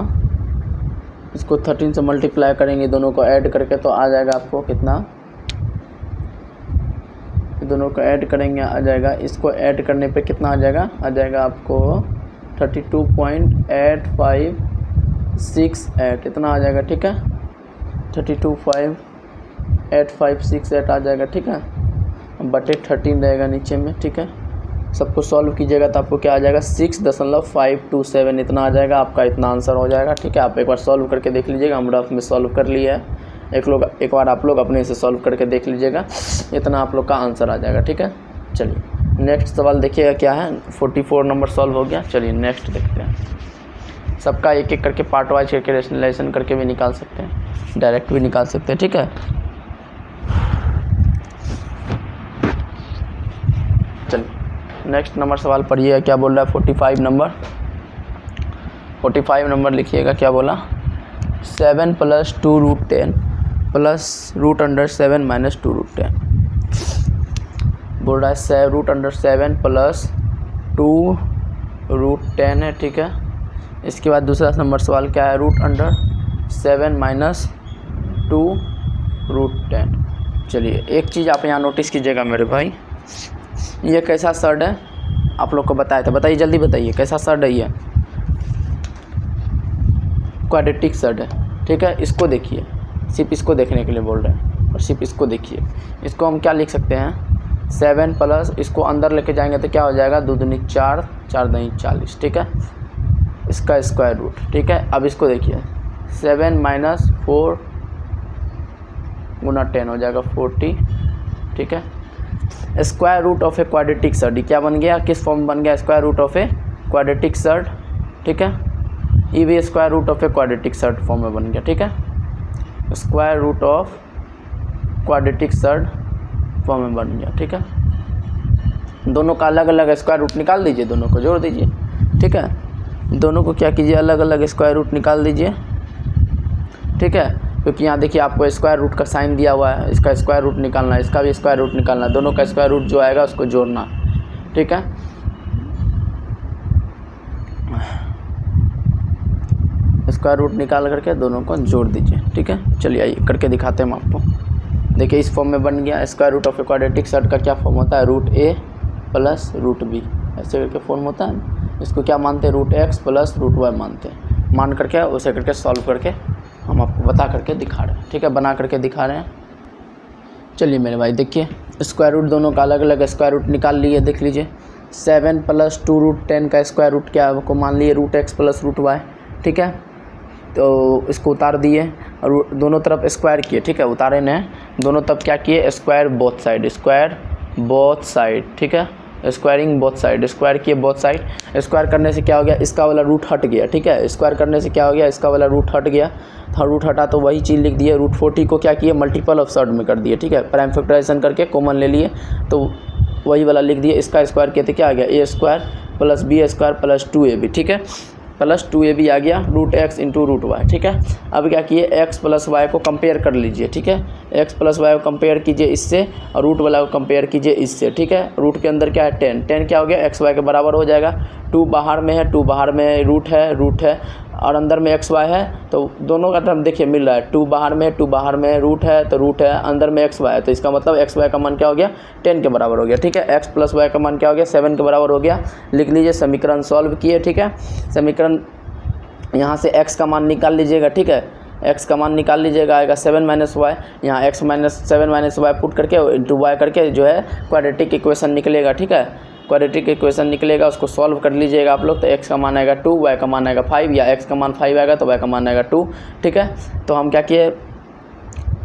इसको 13 से मल्टीप्लाई करेंगे, दोनों को ऐड करके तो आ जाएगा आपको कितना, दोनों को ऐड करेंगे आ जाएगा, इसको ऐड करने पे कितना आ जाएगा आपको 32.8568 इतना आ जाएगा, ठीक है। 32.8568 आ जाएगा, ठीक है। बटे 13 रहेगा नीचे में, ठीक है। सबको सॉल्व कीजिएगा तो आपको क्या आ जाएगा, 6.527 इतना आ जाएगा, आपका इतना आंसर हो जाएगा, ठीक है। आप एक बार सॉल्व करके देख लीजिएगा, हम रफ में सॉल्व कर लिया है। एक बार आप लोग अपने से सॉल्व करके देख लीजिएगा, इतना आप लोग का आंसर आ जाएगा, ठीक है। चलिए नेक्स्ट सवाल देखिएगा क्या है। 44 नंबर सॉल्व हो गया। चलिए नेक्स्ट देखते हैं। सबका एक एक करके पार्ट वाइज करके रेशनलाइजेशन करके भी निकाल सकते हैं, डायरेक्ट भी निकाल सकते हैं, ठीक है। चलिए नेक्स्ट नंबर सवाल पढ़िएगा, क्या बोल रहा है। 45 नंबर लिखिएगा, क्या बोला, 7 + 2√10 + √7 - 2√10 बोल रहा है। √7 + 2√10 है, ठीक है। इसके बाद दूसरा नंबर सवाल क्या है, √7 - 2√10। चलिए एक चीज़ आप यहाँ नोटिस कीजिएगा मेरे भाई, ये कैसा सर्ड है आप लोग को बताया था, बताइए जल्दी बताइए कैसा सर्ड है। ये क्वाड्रेटिक सर्ड है, ठीक है। इसको देखिए, सिर्फ इसको देखने के लिए बोल रहे हैं, और सिर्फ इसको देखिए। इसको हम क्या लिख सकते हैं, 7 प्लस इसको अंदर लेके जाएंगे तो क्या हो जाएगा, 2 दूनी 4, 4 दूनी 40, ठीक है। इसका स्क्वायर रूट, ठीक है। अब इसको देखिए, 7 - 4 × 10 हो जाएगा 40, ठीक है। Square root of a quadratic surd, ये क्या बन गया, किस फॉर्म बन गया, square root of a quadratic surd, ठीक है। ये भी square root of a quadratic surd form में बन गया, ठीक है। Square root of quadratic surd form में बन गया, ठीक है। दोनों का अलग अलग स्क्वायर रूट निकाल दीजिए, दोनों को जोड़ दीजिए, ठीक है। दोनों को क्या कीजिए, अलग अलग स्क्वायर रूट निकाल दीजिए, ठीक है। क्योंकि यहाँ देखिए आपको स्क्वायर रूट का साइन दिया हुआ है, इसका स्क्वायर रूट निकालना है, इसका भी स्क्वायर रूट निकालना है, दोनों का स्क्वायर रूट जो आएगा उसको जोड़ना, ठीक है। स्क्वायर रूट निकाल करके दोनों को जोड़ दीजिए। ठीक है, चलिए आइए करके दिखाते हैं हम आपको। देखिए इस फॉर्म में बन गया। Square root of a quadratic set का क्या फॉर्म होता है, root a plus root b, ऐसे करके फॉर्म होता है। इसको क्या मानते हैं, root x plus root y मानते हैं। मान करके उसे करके सॉल्व करके हम आपको बता करके दिखा रहे हैं। ठीक है, बना करके दिखा रहे हैं। चलिए मेरे भाई देखिए, स्क्वायर रूट दोनों का अलग अलग स्क्वायर रूट निकाल लिए। देख लीजिए 7 + 2 रूट 10 का स्क्वायर रूट क्या है, को मान लिए root x plus root y. ठीक है, तो इसको उतार दिए और दोनों तरफ स्क्वायर किए। ठीक है, उतारे ने दोनों तरफ क्या किए, square both side, square both side. ठीक है, स्क्वायरिंग बोथ साइड, स्क्वायर किए बोथ साइड। स्क्वायर करने से क्या हो गया, इसका वाला रूट हट गया। ठीक है, स्क्वायर करने से क्या हो गया, इसका वाला रूट हट गया। तो रूट हटा तो वही चीज़ लिख दिए। रूट 40 को क्या किए, मल्टीपल ऑफ शॉर्ट में कर दिए। ठीक है, प्राइम फैक्टराइजेशन करके कॉमन ले लिए तो वही वाला लिख दिए। इसका स्क्वायर किए तो क्या आ गया, a square plus b square plus 2ab। ठीक है, प्लस 2ab आ गया, root x into root y. ठीक है, अब क्या किए, एक्स प्लस वाई को कंपेयर कर लीजिए। ठीक है, एक्स प्लस वाई को कंपेयर कीजिए इससे और रूट वाला को कंपेयर कीजिए इससे। ठीक है, रूट के अंदर क्या है 10 क्या हो गया, एक्स वाई के बराबर हो जाएगा। 2 बाहर में है, 2 बाहर में रूट है और अंदर में एक्स वाई है, तो दोनों का टर्म देखिए मिल रहा है। 2 बाहर में, 2 बाहर में रूट है तो रूट है, अंदर में एक्स वाई है, तो इसका मतलब एक्स वाई का मान क्या हो गया, 10 के बराबर हो गया। ठीक है, एक्स प्लस वाई का मान क्या हो गया, 7 के बराबर हो गया। लिख लीजिए, समीकरण सॉल्व किए। ठीक है, समीकरण यहाँ से x का मान निकाल लीजिएगा। ठीक है, x का मान निकाल लीजिएगा, आएगा 7 - y। यहाँ x - 7 - y पुट करके इंटू y करके जो है क्वाड्रेटिक इक्वेशन निकलेगा। ठीक है, क्वाड्रेटिक इक्वेशन निकलेगा, उसको सॉल्व कर लीजिएगा आप लोग। तो x का मान आएगा 2, y का मान आएगा 5, या x का मान 5 आएगा तो y का मान आएगा 2। ठीक है, तो हम क्या किए,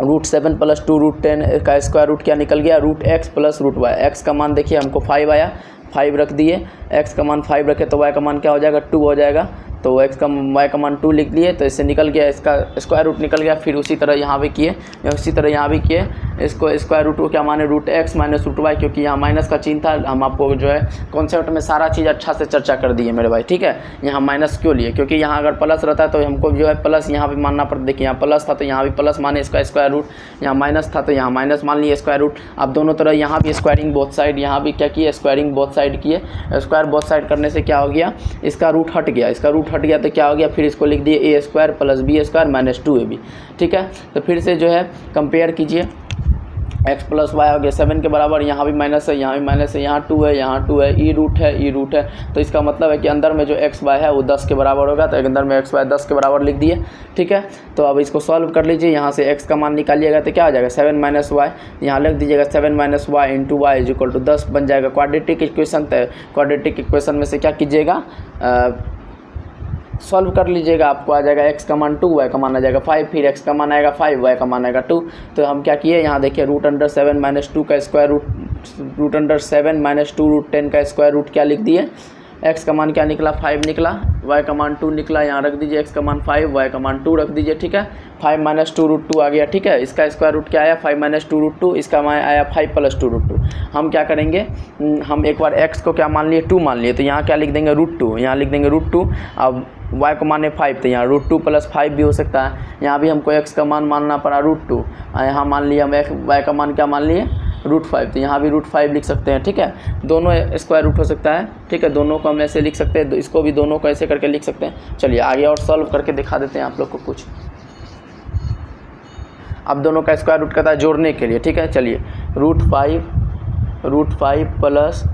रूट 7 + 2 रूट 10 का स्क्वायर रूट क्या निकल गया, root x plus root y. X का मान देखिए हमको 5 आया, 5 रख दिए। एक्स का मान 5 रखे तो वाई का मान क्या हो जाएगा, 2 हो जाएगा। तो एक्स का वाई का मान 2 लिख लिए, तो इससे निकल गया, इसका स्क्वायर रूट निकल गया। फिर उसी तरह यहाँ भी किए, उसी तरह यहाँ भी किए। इसको स्क्वायर रूट को क्या माने, root x minus root y, क्योंकि यहाँ माइनस का चिन्ह था। हम आपको जो है कॉन्सेप्ट में सारा चीज़ अच्छा से चर्चा कर दी है मेरे भाई। ठीक है, यहाँ माइनस क्यों लिए, क्योंकि यहाँ अगर प्लस रहता है तो हमको जो है प्लस यहाँ भी मानना पड़ता। देखिए यहाँ प्लस था तो यहाँ भी प्लस माने इसका स्क्वायर रूट, यहाँ माइनस था तो यहाँ माइनस मान लिए स्क्वायर रूट। अब दोनों तरह यहाँ भी स्क्वायरिंग बोथ साइड, यहाँ भी क्या किए, स्क्वायरिंग बोथ साइड किए। स्क्वायर बोथ साइड करने से क्या हो गया, इसका रूट हट गया। इसका रूट हट गया तो क्या हो गया, फिर इसको लिख दिए a square plus b square minus 2ab। ठीक है, तो फिर से जो है कंपेयर कीजिए, x प्लस वाई हो गया 7 के बराबर। यहाँ भी माइनस है, यहाँ भी माइनस है, यहाँ 2 है, यहाँ 2 है, ई रूट है। तो इसका मतलब है कि अंदर में जो x वाई है वो 10 के बराबर होगा, तो अंदर में x वाई 10 के बराबर लिख दिए। ठीक है, तो अब इसको सॉल्व कर लीजिए। यहाँ से x का मान निकालिएगा तो क्या हो जाएगा, 7 - y। यहाँ लिख दीजिएगा 7 - y into y is equal to 10 बन जाएगा क्वाड्रेटिक इक्वेशन। तो क्वाड्रेटिक इक्वेशन में से क्या कीजिएगा, सॉल्व कर लीजिएगा, आपको आ जाएगा x का मान 2, y का मान आ जाएगा 5, फिर x का मान आएगा 5, y का मान आएगा 2। तो हम क्या किए, यहाँ देखिए √7 - 2 का स्क्वायर रूट, √7 - 2 रूट 10 का स्क्वायर रूट क्या लिख दिए। x का मान क्या निकला, 5 निकला, y का मान 2 निकला। यहाँ रख दीजिए, x का मान 5, y का मान 2 रख दीजिए। ठीक है, 5 - 2 रूट 2 आ गया। ठीक है, इसका स्क्वायर रूट क्या आया, 5 - 2 रूट 2, इसका मान आया 5 + 2 रूट 2। हम क्या करेंगे, हम एक बार x को क्या मान लिए, 2 मान लिए, तो यहाँ क्या लिख देंगे, √2। यहाँ लिख देंगे √2। अब y को माने 5, तो यहाँ √2 + 5 भी हो सकता है। यहाँ भी हमको x का मान मानना पड़ा √2, यहाँ मान लिया हम y का मान क्या मान लिए, √5, तो यहाँ भी √5 लिख सकते हैं। ठीक है, दोनों स्क्वायर रूट हो सकता है। ठीक है, दोनों को हम ऐसे लिख सकते हैं, इसको भी दोनों को ऐसे करके लिख सकते हैं। चलिए आगे और सॉल्व करके दिखा देते हैं आप लोग को कुछ। अब दोनों का स्क्वायर रूट कहता है जोड़ने के लिए। ठीक है, चलिए √5 प्लस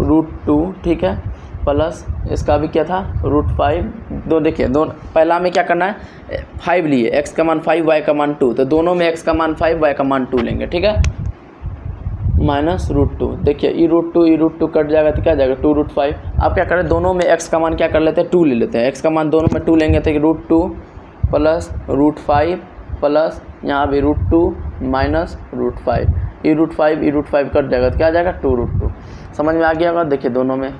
√2। ठीक है, प्लस इसका भी क्या था, √5। दो देखिए, दोनों पहला में क्या करना है, 5 लिए, x का मान 5, y का मान 2, तो दोनों में x का मान 5, y का मान 2 लेंगे। ठीक है, माइनस √2। देखिए √2 कट जाएगा तो क्या जाएगा, 2√5। आप क्या करें, दोनों में x का मान क्या कर लेते हैं, 2 ले लेते हैं। x का मान दोनों में 2 लेंगे तो √2 प्लस √5 प्लस यहाँ भी √2 माइनस √5। ई √5 कट जाएगा तो क्या आ जाएगा, 2√2। समझ में आ गया होगा, देखिए दोनों में।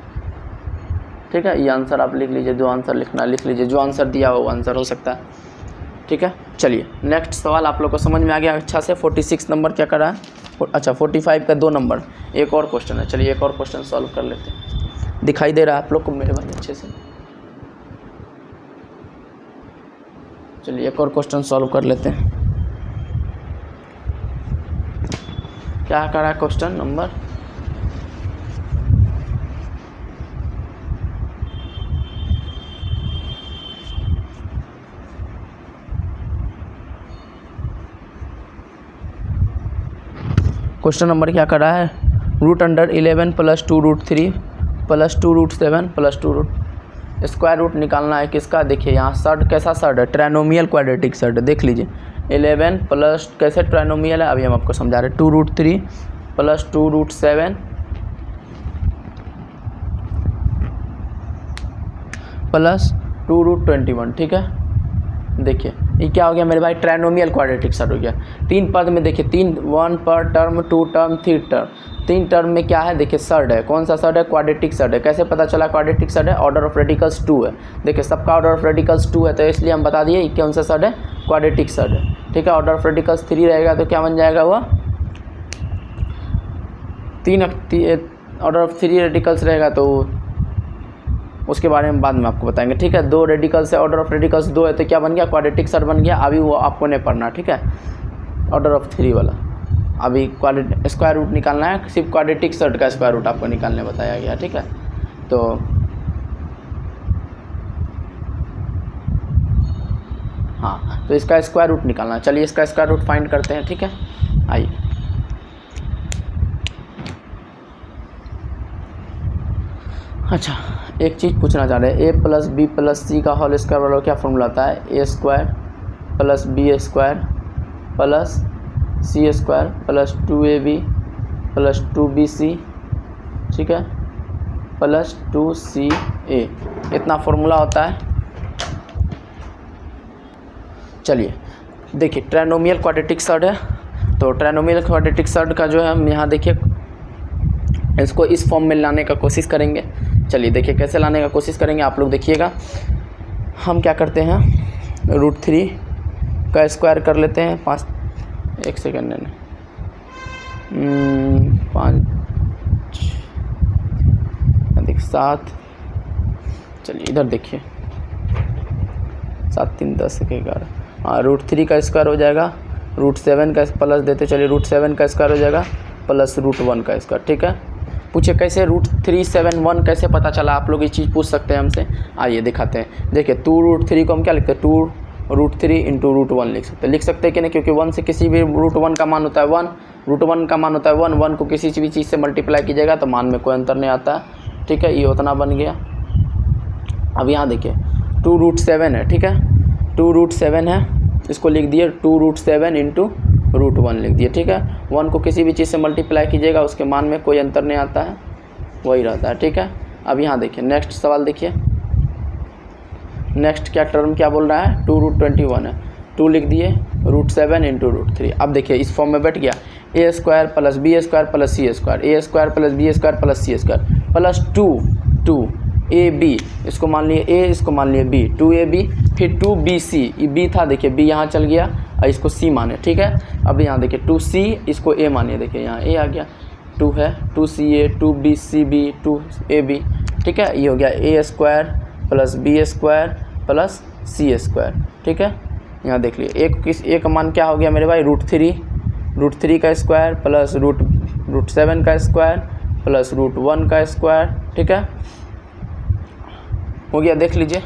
ठीक है, ये आंसर आप लिख लीजिए, जो आंसर लिखना लिख लीजिए, जो आंसर दिया हो वो आंसर हो सकता है। ठीक है, चलिए नेक्स्ट सवाल आप लोग को समझ में आ गया अच्छा से। 46 नंबर क्या करा है, अच्छा 45 का 2 नंबर एक और क्वेश्चन है। चलिए एक और क्वेश्चन सॉल्व कर लेते हैं। दिखाई दे रहा है आप लोग को मेरे भाई अच्छे से। चलिए एक और क्वेश्चन सॉल्व कर लेते हैं। क्या करा है क्वेश्चन नंबर, क्वेश्चन नंबर क्या कर रहा है, root under 11 plus 2 root 3 plus 2 root 7 plus 2 root, square root निकालना है किसका। देखिए यहाँ सर्ड कैसा सर्ड है, ट्राइनोमियल क्वाड्रेटिक सर्ड, देख लीजिए 11 प्लस कैसे ट्राइनोमियल है, अभी हम आपको समझा रहे हैं, 2 root 3 plus 2 root 7 plus 2 root 21, ठीक है। देखिए ये क्या हो गया मेरे भाई, ट्राइनोमियल क्वाड्रेटिक सर्ड हो गया। 3 पद में देखिए 3, 1 पर टर्म, 2 टर्म, 3 टर्म, 3 टर्म में क्या है, देखिए सर्ड है, कौन सा सर्ड है, क्वाड्रेटिक सर्ड है। कैसे पता चला क्वाड्रेटिक सर्ड है, ऑर्डर ऑफ रेडिकल्स 2 है, देखिए सबका ऑर्डर ऑफ रेडिकल्स 2 है, तो इसलिए हम बता दिए कौन सा सर्ड है, क्वाड्रेटिक सर्ड है, ठीक है। ऑर्डर ऑफ रेडिकल्स 3 रहेगा तो क्या बन जाएगा वह 3, ऑर्डर ऑफ 3 रेडिकल्स रहेगा तो उसके बारे में बाद में आपको बताएंगे, ठीक है। 2 रेडिकल्स है, ऑर्डर ऑफ रेडिकल्स 2 है तो क्या बन गया, क्वाड्रेटिक सर्ड बन गया। अभी वो आपको नहीं पढ़ना, ठीक है, ऑर्डर ऑफ 3 वाला। अभी स्क्वायर रूट निकालना है, सिर्फ क्वाड्रेटिक सर्ड का स्क्वायर रूट आपको निकालने बताया गया, ठीक है। तो हाँ, तो इसका स्क्वायर रूट निकालना है, चलिए इसका स्क्वायर रूट फाइंड करते हैं, ठीक है। आइए अच्छा, एक चीज़ पूछना चाह रहे हैं, a plus b plus c का होल स्क्वायर वाला क्या फॉर्मूला होता है, a square plus b square plus c square plus 2ab plus 2bc, ठीक है, प्लस 2ca, इतना फॉर्मूला होता है। चलिए देखिए ट्राइनोमियल क्वाड्रेटिक सर्ड है, तो ट्राइनोमियल क्वाड्रेटिक सर्ड का जो है हम यहाँ देखिए इसको इस फॉर्म में लाने का कोशिश करेंगे। चलिए देखिए कैसे लाने का कोशिश करेंगे, आप लोग देखिएगा। हम क्या करते हैं, √3 का स्क्वायर कर लेते हैं, 5, 1 सेकेंड ने 5 देखिए 7, चलिए इधर देखिए 7 3 10 11, हाँ √3 का स्क्वायर हो जाएगा, √7 का प्लस देते चलिए, √7 का स्क्वायर हो जाएगा प्लस √1 का स्क्वायर, ठीक है। पूछे कैसे, √371 कैसे पता चला, आप लोग ये चीज़ पूछ सकते हैं हमसे। आइए दिखाते हैं, देखिए 2√3 को हम क्या लिखते हैं, 2√3 इंटू √1 लिख सकते हैं कि नहीं, क्योंकि 1 से किसी भी √1 का मान होता है 1, √1 का मान होता है 1, 1 को किसी भी चीज़ से मल्टीप्लाई कीजिएगा तो मान में कोई अंतर नहीं आता है, ठीक है। ये उतना बन गया। अब यहाँ देखिए 2√7 है, ठीक है, 2√7 है, इसको लिख दिए 2√7 इंटू √1 लिख दिए, ठीक है। 1 को किसी भी चीज़ से मल्टीप्लाई कीजिएगा उसके मान में कोई अंतर नहीं आता है, वही रहता है, ठीक है। अब यहाँ देखिए नेक्स्ट सवाल देखिए, नेक्स्ट क्या टर्म क्या बोल रहा है, 2√21 है, 2 लिख दिए, √7 इंटू √3। अब देखिए इस फॉर्म में बैठ गया, a square plus b square plus c square, a square plus b square plus c square plus 2 a b, इसको मान लिए ए, इसको मान लिए बी, 2ab, फिर 2bc, ये बी था देखिए, बी यहाँ चल गया और इसको सी माने, ठीक है। अब यहाँ देखिए 2c, इसको ए मानिए, देखिए यहाँ ए आ गया, 2 है, 2ca, 2bcb, 2ab, ठीक है। ये हो गया a square plus b square plus c square, ठीक है। यहाँ देख लिए एक मान क्या हो गया मेरे भाई, √3 का स्क्वायर प्लस √7 का स्क्वायर प्लस √1 का स्क्वायर, ठीक है, हो गया। देख लीजिए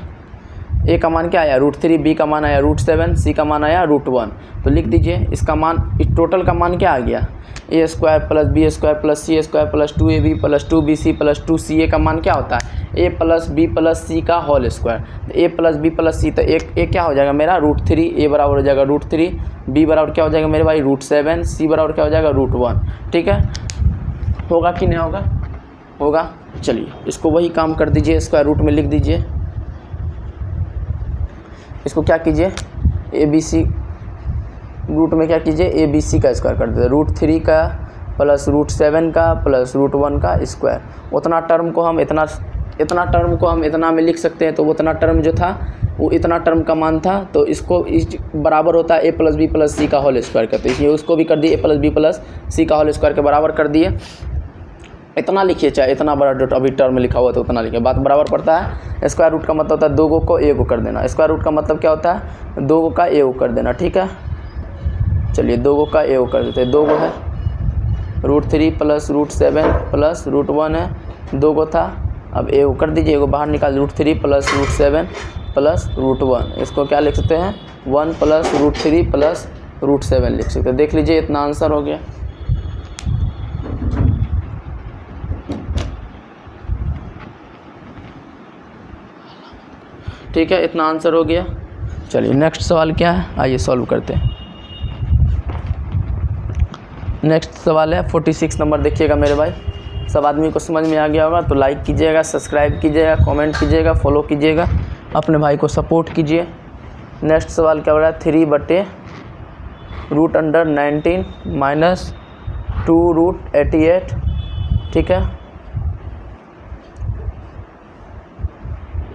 ए का मान क्या आया, √3, बी का मान आया √7, सी का मान आया √1, तो लिख दीजिए इसका मान, इस टोटल का मान क्या आ गया, a square plus b square plus c square plus 2ab plus 2bc plus 2ca का मान क्या होता है, a plus b plus c का whole square, a plus b plus c, तो एक क्या हो जाएगा मेरा √3, ए बराबर हो जाएगा √3, बी बराबर क्या हो जाएगा मेरे भाई √7, सी बराबर क्या हो जाएगा √1, ठीक है। होगा कि नहीं होगा, होगा। चलिए इसको वही काम कर दीजिए, स्क्वायर रूट में लिख दीजिए, इसको क्या कीजिए, ए बी सी रूट में क्या कीजिए, ए बी सी का स्क्वायर कर दीजिए, √3 का प्लस √7 का प्लस √1 का स्क्वायर, उतना टर्म को हम इतना में लिख सकते हैं, तो उतना टर्म जो था वो इतना टर्म का मान था, तो इसको इस बराबर होता है a plus b plus c का होल स्क्वायर करते हैं, इसलिए उसको भी कर दिए ए प्लस बी प्लस सी का होल स्क्वायर के बराबर कर दिए। इतना लिखिए, चाहे इतना बड़ा जो अभी टर्म में लिखा हुआ है तो उतना लिखिए, बात बराबर पड़ता है। स्क्वायर रूट का मतलब होता है 2 को ए को कर देना, स्क्वायर रूट का मतलब क्या होता है, 2 का ए को कर देना, ठीक है। चलिए 2 का ए को कर देते हैं, 2 है √3 प्लस √7 प्लस √1 है, 2 था, अब ए को कर दीजिए, को बाहर निकाल, √3 प्लस √7 प्लस √1, इसको क्या लिख सकते हैं 1 प्लस √3 प्लस √7 लिख सकते हैं। देख लीजिए इतना आंसर हो गया। ठीक है, इतना आंसर हो गया। चलिए नेक्स्ट सवाल क्या है, आइए सॉल्व करते हैं। नेक्स्ट सवाल है 46 नंबर, देखिएगा मेरे भाई। सब आदमी को समझ में आ गया होगा तो लाइक कीजिएगा, सब्सक्राइब कीजिएगा, कमेंट कीजिएगा, फॉलो कीजिएगा, अपने भाई को सपोर्ट कीजिए। नेक्स्ट सवाल क्या हो रहा है, 3/√19 माइनस 2√88, ठीक है।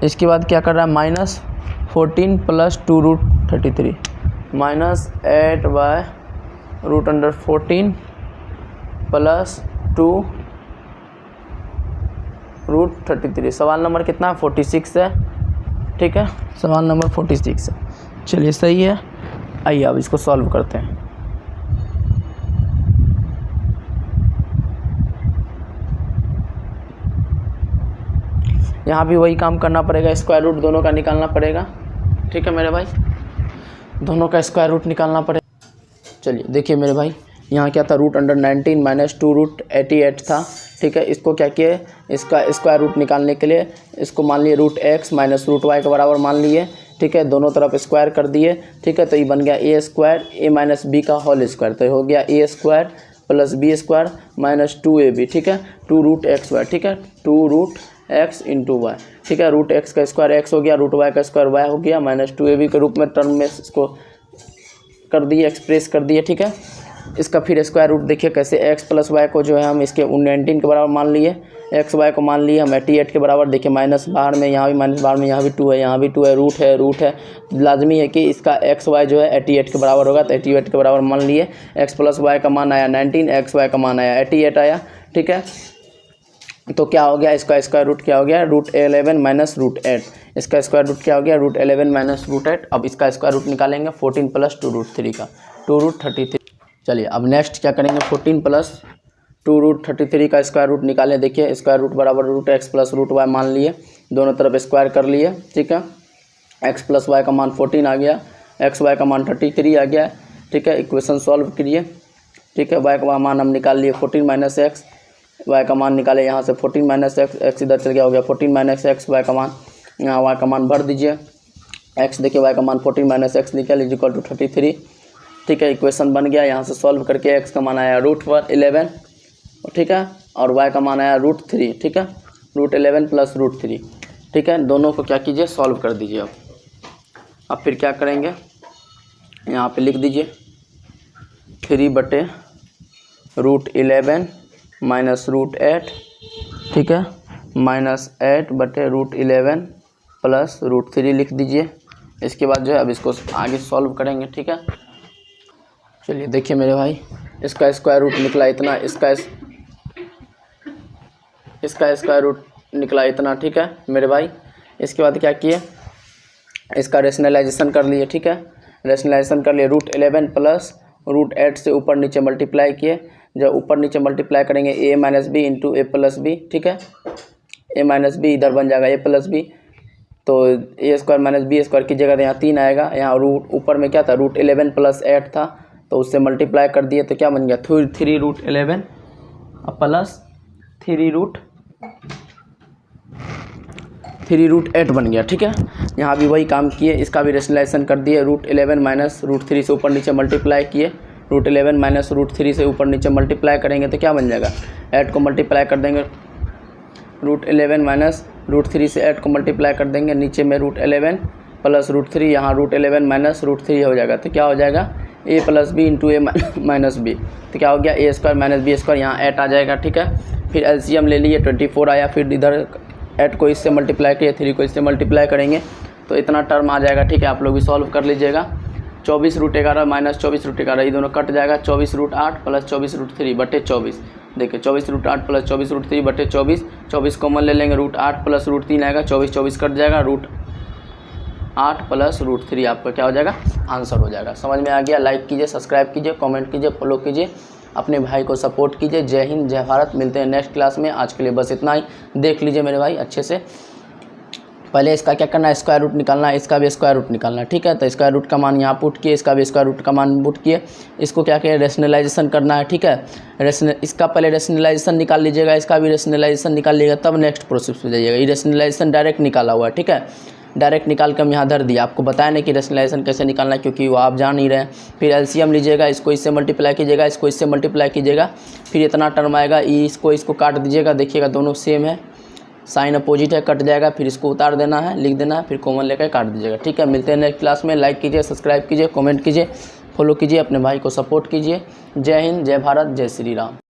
इसके बाद क्या कर रहा है, -14 + 2√33 -8/√14 + 2√33। सवाल नंबर कितना है, 46 है, ठीक है। सवाल नंबर 46 है। चलिए सही है, आइए अब इसको सॉल्व करते हैं। यहाँ भी वही काम करना पड़ेगा, स्क्वायर रूट दोनों का निकालना पड़ेगा, ठीक है मेरे भाई, दोनों का स्क्वायर रूट निकालना पड़ेगा। चलिए देखिए मेरे भाई, यहाँ क्या था, √19 माइनस 2√88 था, ठीक है। इसको क्या किए, इसका स्क्वायर रूट निकालने के लिए इसको मान लिए √x माइनस √y के बराबर मान लिए, ठीक है। दोनों तरफ स्क्वायर कर दिए, ठीक है। तो ये बन गया a² a माइनस b का होल स्क्वायर, तो हो गया a² + b² माइनस 2ab, ठीक है, 2√xy, ठीक है, 2√x × y, ठीक है। √x का स्क्वायर x हो गया, √y का स्क्वायर y हो गया, माइनस 2ab के रूप में टर्म में इसको कर दिए, एक्सप्रेस कर दिए, ठीक है। इसका फिर स्क्वायर रूट देखिए कैसे, x + y को जो है हम इसके 19 के बराबर मान लिए, x y को मान लिए हम 88 के बराबर। देखिए माइनस बाहर में, यहाँ भी माइनस बाहर में, यहाँ भी 2 है, यहाँ भी 2 है, रूट है, लाजमी है कि इसका x y जो है 88 के बराबर होगा, तो 88 के बराबर मान लिए। x + y का मान आया 19, x y का मान आया 88 आया, ठीक है। तो क्या हो गया, इसका स्क्वायर रूट क्या हो गया, √11 माइनस √8। इसका स्क्वायर रूट क्या हो गया, √11 माइनस √8। अब इसका स्क्वायर रूट निकालेंगे 14 + 2√3 का, 2√33। चलिए अब नेक्स्ट क्या करेंगे, 14 + 2√33 का स्क्वायर रूट निकालें। देखिए स्क्वायर रूट बराबर √x + √y मान लिए, दोनों तरफ स्क्वायर कर लिए, ठीक है। x + y का मान 14 आ गया, x y का मान 33 आ गया, ठीक है। इक्वेशन सॉल्व करिए, ठीक है। y का मान हम निकाल लिए 14 - x, y का मान निकाले यहाँ से 14 - x इधर चल गया, हो गया 14 - x, y का मान, यहाँ y का मान भर दीजिए। x देखिए y का मान 14 - x निकल = 33, ठीक है। इक्वेशन बन गया, यहाँ से सॉल्व करके x का मान आया √11, ठीक है, और y का मान आया √3, ठीक है, √11 + √3, ठीक है। दोनों को क्या कीजिए, सॉल्व कर दीजिए। अब फिर क्या करेंगे, यहाँ पे लिख दीजिए 3/√11 माइनस √8, ठीक है, -8/√11 + √3 लिख दीजिए। इसके बाद जो है अब इसको आगे सॉल्व करेंगे, ठीक है। चलिए देखिए मेरे भाई, इसका स्क्वायर रूट निकला इतना, इसका स्क्वायर रूट निकला इतना, ठीक है मेरे भाई। इसके बाद क्या किए, इसका रेशनलाइजेशन कर लिए, ठीक है। रेशनलाइजेशन कर लिए, √11 + √8 से ऊपर नीचे मल्टीप्लाई किए। जब ऊपर नीचे मल्टीप्लाई करेंगे a - b × a + b, ठीक है। a - b इधर बन जाएगा a + b, तो a² - b² की जगह यहाँ 3 आएगा। यहाँ रूट ऊपर में क्या था, √11 + 8 था, तो उससे मल्टीप्लाई कर दिए, तो क्या बन गया, 3√11 + 3√8 बन गया, ठीक है। यहाँ भी वही काम किए, इसका भी रेशनलाइजेशन कर दिए, √11 माइनस √3 से ऊपर नीचे मल्टीप्लाई किए, √11 माइनस √3 से ऊपर नीचे मल्टीप्लाई करेंगे तो क्या बन जाएगा, 8 को मल्टीप्लाई कर देंगे, √11 माइनस √3 से 8 को मल्टीप्लाई कर देंगे, नीचे में √11 + √3, यहाँ √11 माइनस √3 हो जाएगा, तो क्या हो जाएगा, a + b × a - b, तो क्या हो गया, a² - b², यहाँ 8 आ जाएगा, ठीक है। फिर एलसीएम ले लिए, 24 आया, फिर इधर 8 को इससे मल्टीप्लाई किए, 3 को इससे मल्टीप्लाई करेंगे तो इतना टर्म आ जाएगा, ठीक है। आप लोग भी सॉल्व कर लीजिएगा। 24√11 माइनस 24√11 ये दोनों कट जाएगा, 24√8 + 24√3/24। देखिए 24√8 + 24√3/24, 24 कॉमन ले लेंगे, √8 + √3 आएगा, 24 कट जाएगा, √8 + √3 आपका क्या हो जाएगा, आंसर हो जाएगा। समझ में आ गया, लाइक कीजिए, सब्सक्राइब कीजिए, कमेंट कीजिए, फॉलो कीजिए, अपने भाई को सपोर्ट कीजिए। जय हिंद, जय भारत। मिलते हैं नेक्स्ट क्लास में। आज के लिए बस इतना ही। देख लीजिए मेरे भाई अच्छे से, पहले इसका क्या करना है, स्क्वायर रूट निकालना है, इसका भी स्क्वायर रूट निकालना है, ठीक है। तो स्क्वायर रूट का मान यहाँ पुट किए, इसका भी स्क्वायर रूट का मान पुट किए, इसको क्या किए, रेशनलाइजेशन करना है, ठीक है। इसका पहले रेशनलाइजेशन निकाल लीजिएगा, इसका भी रेशनलाइजेशन निकाल लीजिएगा, तब नेक्स्ट प्रोसेस पे जाइएगा। ये रेशनलाइजेशन डायरेक्ट निकाला हुआ है, ठीक है। डायरेक्ट निकाल के हम यहाँ धर दिया। आपको बताया नहीं कि रैशनलाइजेशन कैसे निकालना है, क्योंकि वो आप जान नहीं रहे हैं। फिर एलसीएम लीजिएगा, इसको इससे मल्टीप्लाई कीजिएगा, इसको इससे मल्टीप्लाई कीजिएगा, फिर इतना टर्म आएगा, इसको काट दीजिएगा। देखिएगा दोनों सेम है, साइन अपोजिट है, कट जाएगा। फिर इसको उतार देना है, लिख देना है, फिर कॉमन लेकर काट दीजिएगा। ठीक है, मिलते हैं नेक्स्ट क्लास में। लाइक कीजिए, सब्सक्राइब कीजिए, कमेंट कीजिए, फॉलो कीजिए, अपने भाई को सपोर्ट कीजिए। जय हिंद, जय भारत, जय श्री राम।